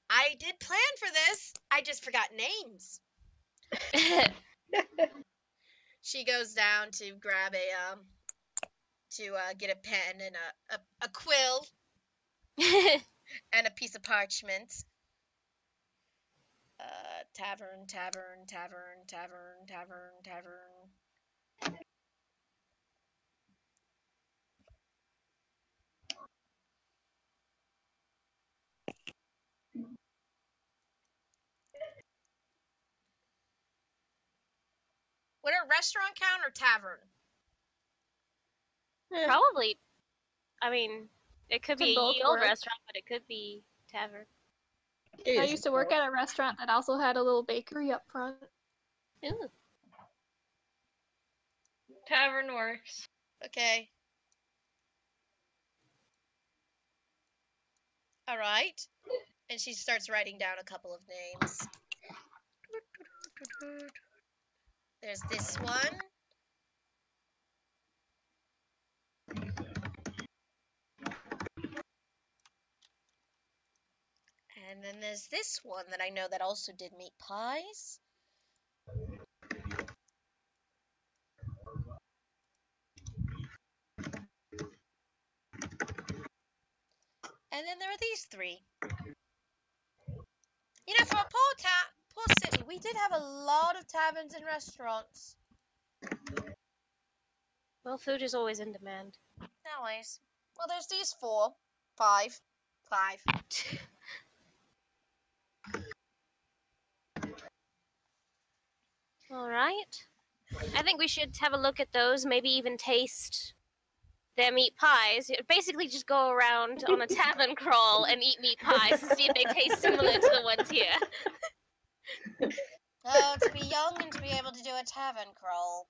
I did plan for this. I just forgot names. She goes down to grab get a pen and a quill and a piece of parchment. Tavern. Would a restaurant count or tavern? Probably. I mean, it could Can be a both ye old work. restaurant, but it could be tavern. I used to work at a restaurant that also had a little bakery up front. Ooh. Tavern works. Okay. All right. And she starts writing down a couple of names. There's this one. And then there's this one that I know that also did meat pies. And then there are these three. You know, for a poor city, we did have a lot of taverns and restaurants. Well, food is always in demand. Always. Well, there's these 5. All right. I think we should have a look at those, maybe even taste their meat pies. Basically, just go around on a tavern crawl and eat meat pies and see if they taste similar to the ones here. Oh, to be young and to be able to do a tavern crawl.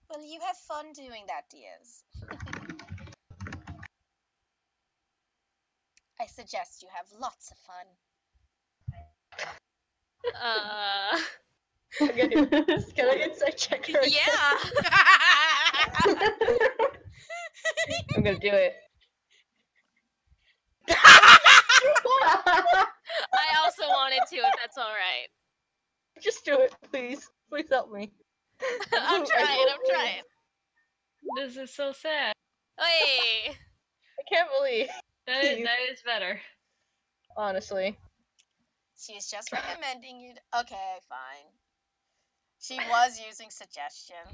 Well, you have fun doing that, dears. I suggest you have lots of fun. Can I inside check her? Yeah. I'm gonna do it. I also wanted to, if that's all right. Just do it, please. Please help me. I'm trying. This is so sad. Hey. I can't believe. That is better. Honestly. She's just recommending you. Okay, fine. She was using suggestion.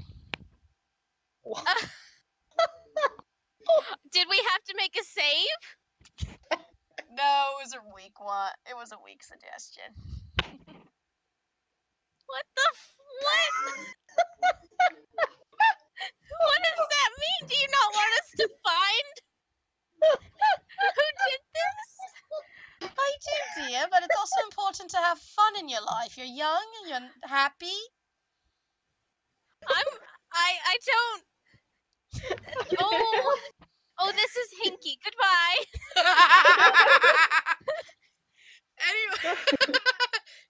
Did we have to make a save? No, it was a weak one. It was a weak suggestion. What the what? What does that mean? Do you not want us to find who did this? I do, dear, but it's also important to have fun in your life. You're young and you're happy. I don't. Oh, this is hinky. Goodbye. Anyway,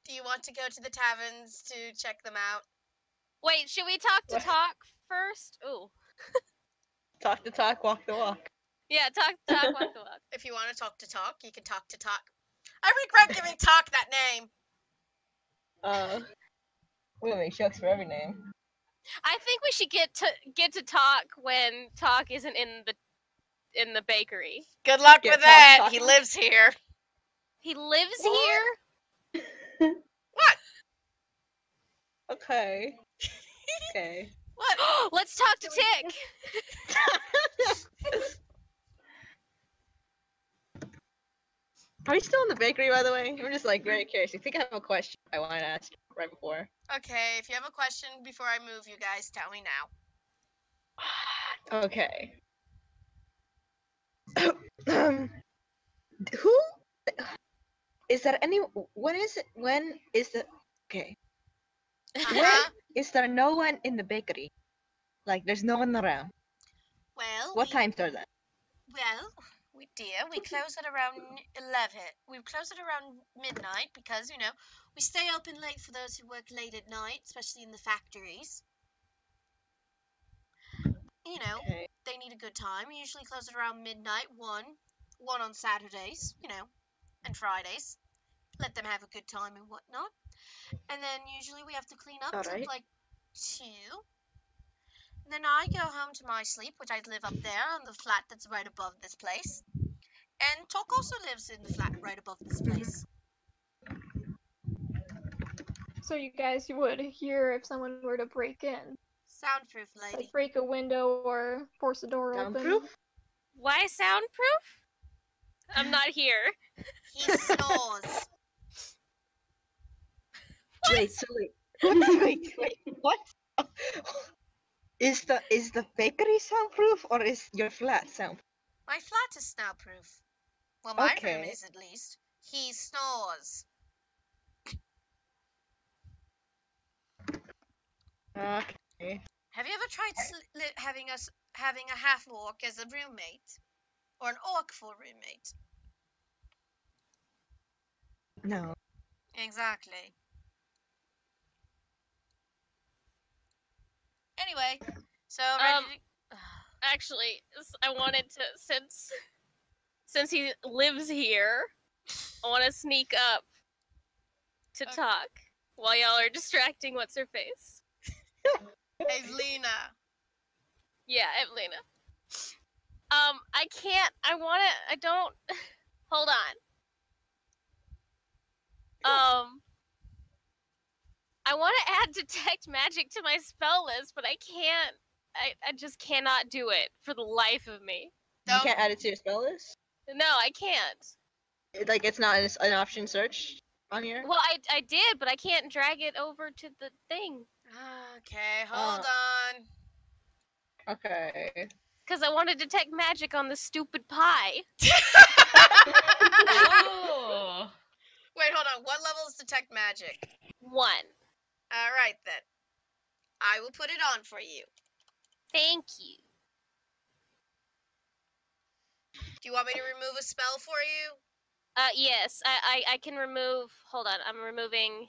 do you want to go to the taverns to check them out? Wait, should we talk to talk first? Ooh. Talk the talk, walk the walk. Yeah, talk, walk the walk. If you want to talk to talk, you can talk to talk. I regret giving talk that name. We're gonna make jokes for every name. I think we should get to talk when talk isn't in the bakery. Good luck Get with Talk that. talking. He lives here. He lives here? What? Okay. Okay. What? Let's talk to Tick. Are you still in the bakery, by the way? I'm just like very curious. I think I have a question I want to ask right before. Okay, if you have a question before I move you guys, tell me now. Okay. Who is there any? When is it? When is the? Okay. Uh-huh. Is there no one in the bakery? Like there's no one around. Well, What times are that? Well, dear, we close at around 11. We close at around midnight because, we stay open late for those who work late at night, especially in the factories. Okay. They need a good time. We usually close at around midnight, 1 on Saturdays, and Fridays. Let them have a good time and whatnot. And then usually we have to clean up till Alright. like 2. And then I go home to my sleep, which I live up there on the flat that's right above this place. And Tok also lives in the flat right above this place. So you guys would hear if someone were to break in. Soundproof lady. Like break a window or force a door open. Soundproof? Why soundproof? I'm not here. He snores. Wait, so wait, what? Is the bakery soundproof or is your flat soundproof? My flat is soundproof. Well, my room Okay. is at least. He snores. Okay. Have you ever tried having a half orc as a roommate, or an orc for a roommate? No. Exactly. Anyway, so ready to... Actually, I wanted to since he lives here, I want to sneak up to Okay. talk while y'all are distracting what's her face. Evelina. Yeah, Evelina. I don't hold on. I want to add detect magic to my spell list, but I can't. I just cannot do it for the life of me. You can't add it to your spell list? No, I can't. Like it's not an option search on here? Well, I did, but I can't drag it over to the thing. Okay, hold on. Okay. Because I want to detect magic on the stupid pie. Oh. Wait, hold on. What level is detect magic? 1. Alright then. I will put it on for you. Thank you. Do you want me to remove a spell for you? Yes, I can remove. Hold on, I'm removing.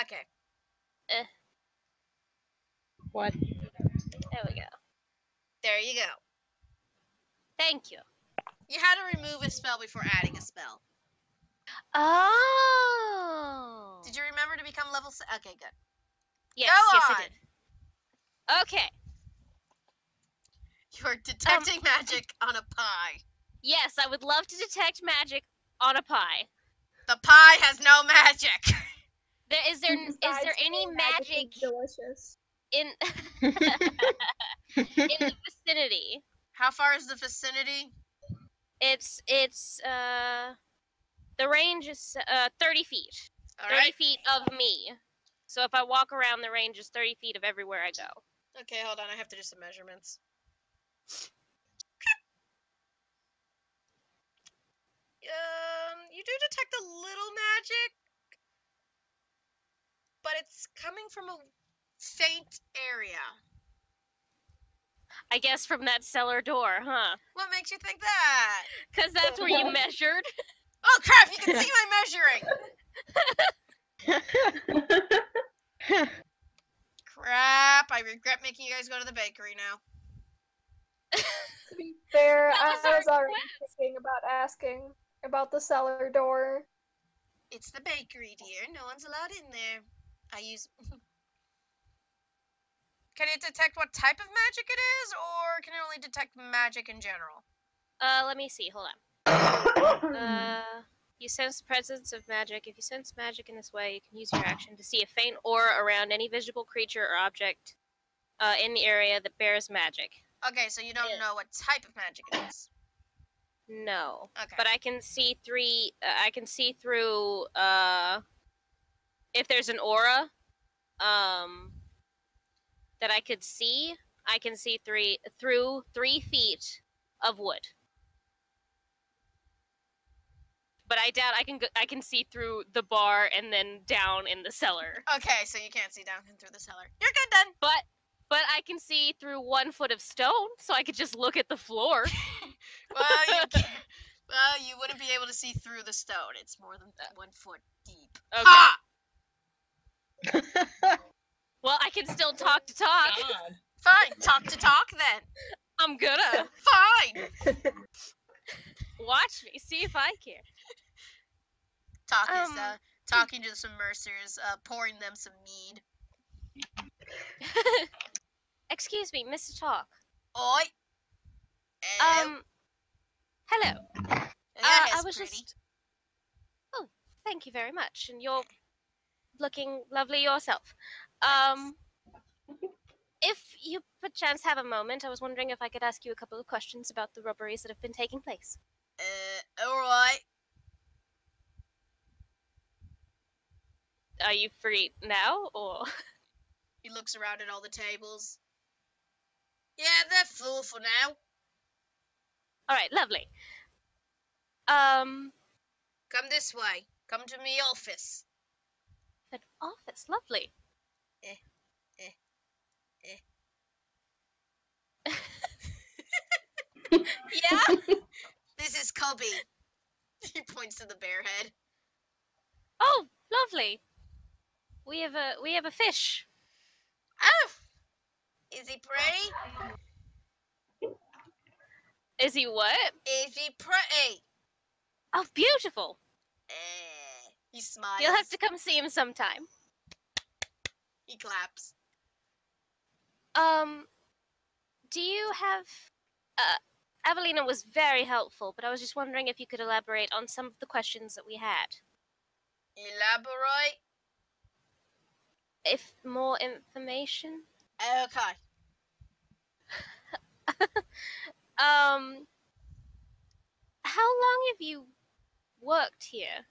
Okay. What? There we go. There you go. Thank you. You had to remove a spell before adding a spell. Oh. Did you remember to become level 6? Okay, good. Yes, Go yes, on. I did. Okay. You're detecting magic on a pie. Yes, I would love to detect magic on a pie. The pie has no magic. Is there any magic Delicious. in in the vicinity? How far is the vicinity? It's the range is 30 feet. All 30 right. feet of me. So if I walk around, the range is 30 feet of everywhere I go. Okay, hold on. I have to do some measurements. You do detect a little magic, but it's coming from a faint area. I guess from that cellar door, huh? What makes you think that? Because that's where you measured. Oh crap, you can see my measuring! Crap, I regret making you guys go to the bakery now. To be fair, That I was our was already request. thinking about asking about the cellar door. It's the bakery, dear. No one's allowed in there. I use... Can it detect what type of magic it is, or can it only detect magic in general? Let me see. Hold on. You sense the presence of magic. If you sense magic in this way, you can use your action to see a faint aura around any visible creature or object in the area that bears magic. Okay, so you don't know what type of magic it is. No. Okay. But I can see I can see through if there's an aura that I could see, I can see through 3 feet of wood. But I doubt I can see through the bar and then down in the cellar. Okay, so you can't see down through the cellar. You're good then. But I can see through 1 foot of stone, so I could just look at the floor. Well, you wouldn't be able to see through the stone. It's more than 1 foot deep. Okay. Ha! Well, I can still talk to talk. God. Fine, talk to talk then. I'm gonna. Fine. Watch me, see if I can. Talk is talking to some mercers, pouring them some mead. Excuse me, Mr. Talk. Oi. Hello. Hello. That I is was pretty. just. Oh, thank you very much, and you're looking lovely yourself. If you perchance have a moment, I was wondering if I could ask you a couple of questions about the robberies that have been taking place. Alright. Are you free now, or? He looks around at all the tables. Yeah, they're full for now. All right, lovely. Come this way. Come to me office. An office, lovely. Yeah. This is Cubby. He points to the bear head. Oh, lovely. We have a fish. Oh, is he pretty? Is he what? Is he pretty? Oh, beautiful. He smiles. You'll have to come see him sometime. He claps. Do you have? Evelina was very helpful, but I was just wondering if you could elaborate on some of the questions that we had. Elaborate? If more information. Okay. How long have you worked here?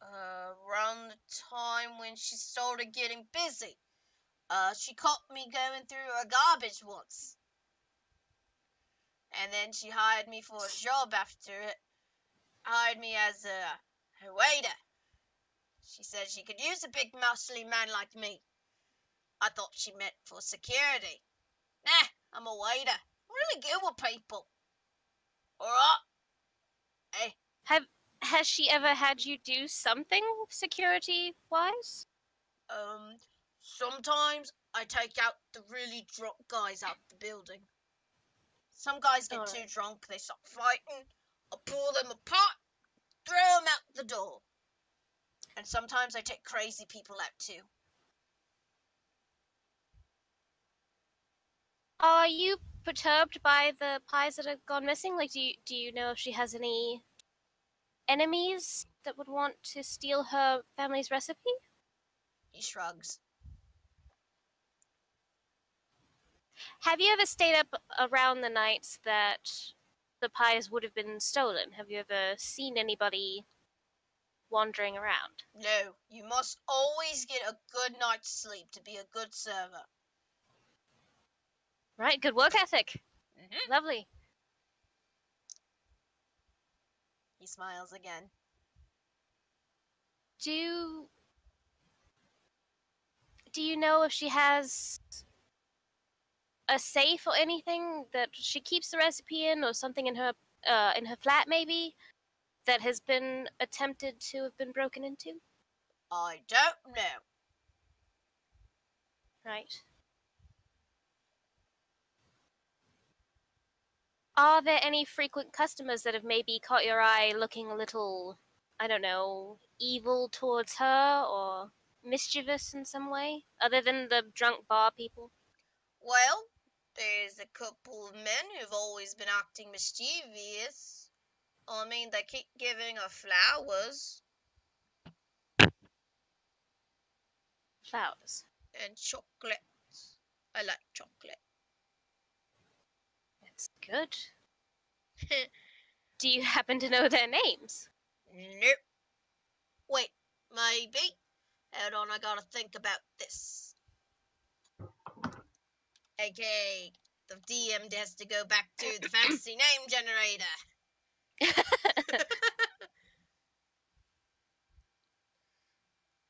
Around the time when she started getting busy. She caught me going through her garbage once. And then she hired me for a job after it. Hired me as her waiter. She said she could use a big muscly man like me. I thought she meant for security. Nah, I'm a waiter. I'm really good with people. Alright. Hey. Has she ever had you do something security wise? Sometimes I take out the really drunk guys out the building. Some guys get too drunk, they start fighting. I pull them apart, throw them out the door. And sometimes I take crazy people out too. Are you perturbed by the pies that have gone missing? Like, do you know if she has any enemies that would want to steal her family's recipe? He shrugs. Have you ever stayed up around the nights that the pies would have been stolen? Have you ever seen anybody wandering around? No, you must always get a good night's sleep to be a good server. Right, good work ethic. Mm-hmm. Lovely. He smiles again. Do you know if she has a safe or anything that she keeps the recipe in, or something in her flat maybe that has been attempted to have been broken into? I don't know. Right. Are there any frequent customers that have maybe caught your eye looking a little, I don't know, evil towards her or mischievous in some way, other than the drunk bar people? Well, there's a couple of men who've always been acting mischievous. I mean, they keep giving her flowers Flowers. and chocolates. I like chocolate. That's good. Do you happen to know their names? Nope. Wait, maybe. Hold on, I gotta think about this. Okay, the DM has to go back to the fantasy name generator.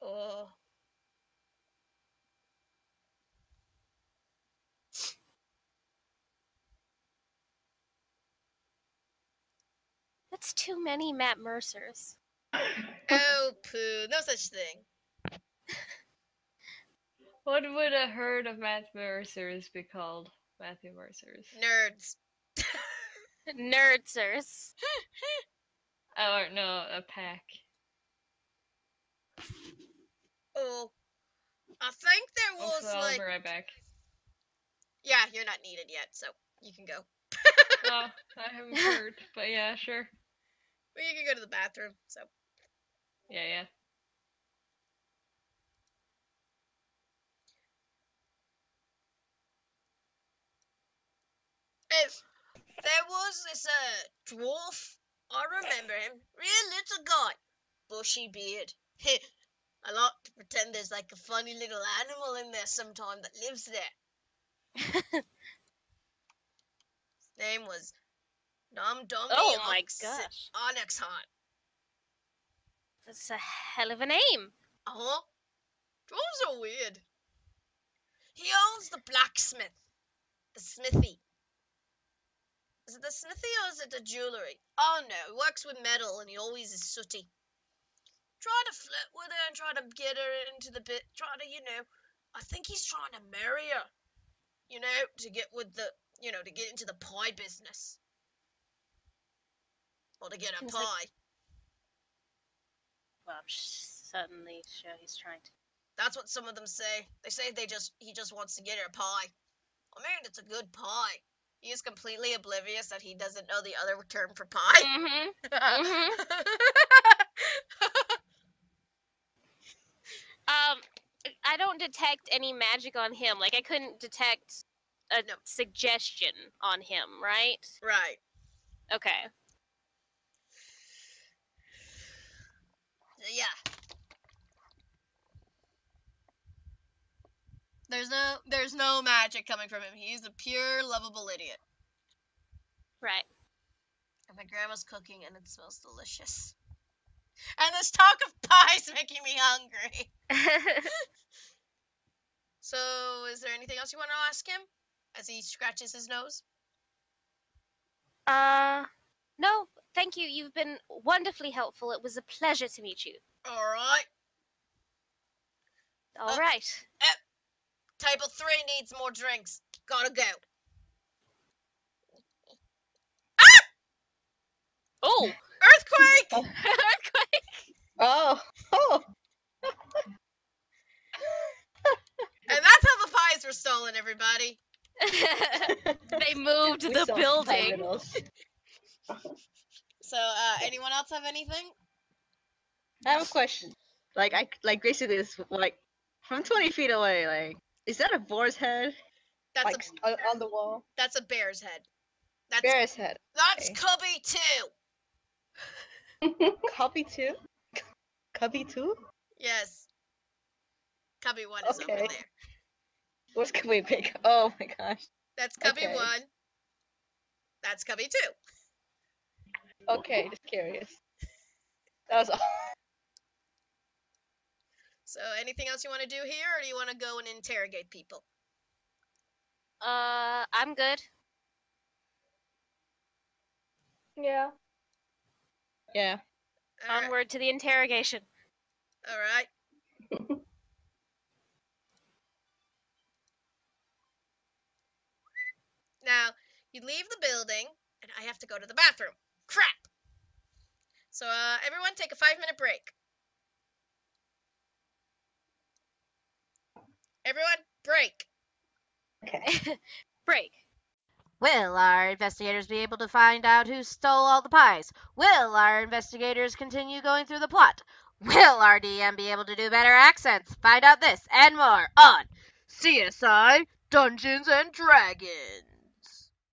Oh. That's too many Matt Mercers. Oh, poo. No such thing. What would a herd of Matt Mercers be called? Matthew Mercers. Nerds. Nerdsers. Or no, a pack. Oh. I think there was Also, I'll be right back. Yeah, you're not needed yet, so you can go. Oh, I haven't heard, but yeah, sure. Well, you can go to the bathroom, so. Yeah. Oh, there was this dwarf. I remember him. Real little guy. Bushy beard. I like to pretend there's like a funny little animal in there sometime that lives there. His name was Nom Dummy Oh my gosh. Onyx Hunt. That's a hell of a name. Uh-huh. Dwarves are weird. He owns the blacksmith. The smithy. Is it the smithy or is it the jewellery? Oh no, he works with metal and he always is sooty. Try to flirt with her and try to get her into the bit. Try to, I think he's trying to marry her. To get with to get into the pie business. Or to get a Seems pie. like- Well, I'm certainly sure he's trying to. That's what some of them say. They say he just wants to get her a pie. I mean, it's a good pie. He is completely oblivious that he doesn't know the other term for pie. Mm-hmm. I don't detect any magic on him. Like, I couldn't detect a suggestion on him, right? Right. Okay. Yeah. There's no magic coming from him. He's a pure lovable idiot. Right. And my grandma's cooking and it smells delicious. And this talk of pie's making me hungry. So, is there anything else you want to ask him? as he scratches his nose. No, thank you. You've been wonderfully helpful. It was a pleasure to meet you. Alright. All right. Table 3 needs more drinks. Gotta go. Oh! Earthquake! Earthquake! Oh. And that's how the pies were stolen, everybody. They moved We the saw building. criminals. So, anyone else have anything? I have a question. Like basically this like from 20 feet away. Like, is that a boar's head? That's Like on the wall. That's a bear's head. That's Bear's head. That's Okay. Cubby 2. Cubby 2? Cubby 2? Yes. Cubby 1 is over Okay. there. What's Cubby Pig? Oh my gosh. That's Cubby Okay. 1. That's Cubby 2. Okay, just curious. That was all. So, anything else you want to do here, or do you want to go and interrogate people? I'm good. Yeah. Yeah. All right. Onward to the interrogation. All right. Now, you leave the building, and I have to go to the bathroom. Crap! So, everyone take a 5-minute break. Everyone, break. Okay. Break. Will our investigators be able to find out who stole all the pies? Will our investigators continue going through the plot? Will our DM be able to do better accents? Find out this and more on CSI Dungeons and Dragons.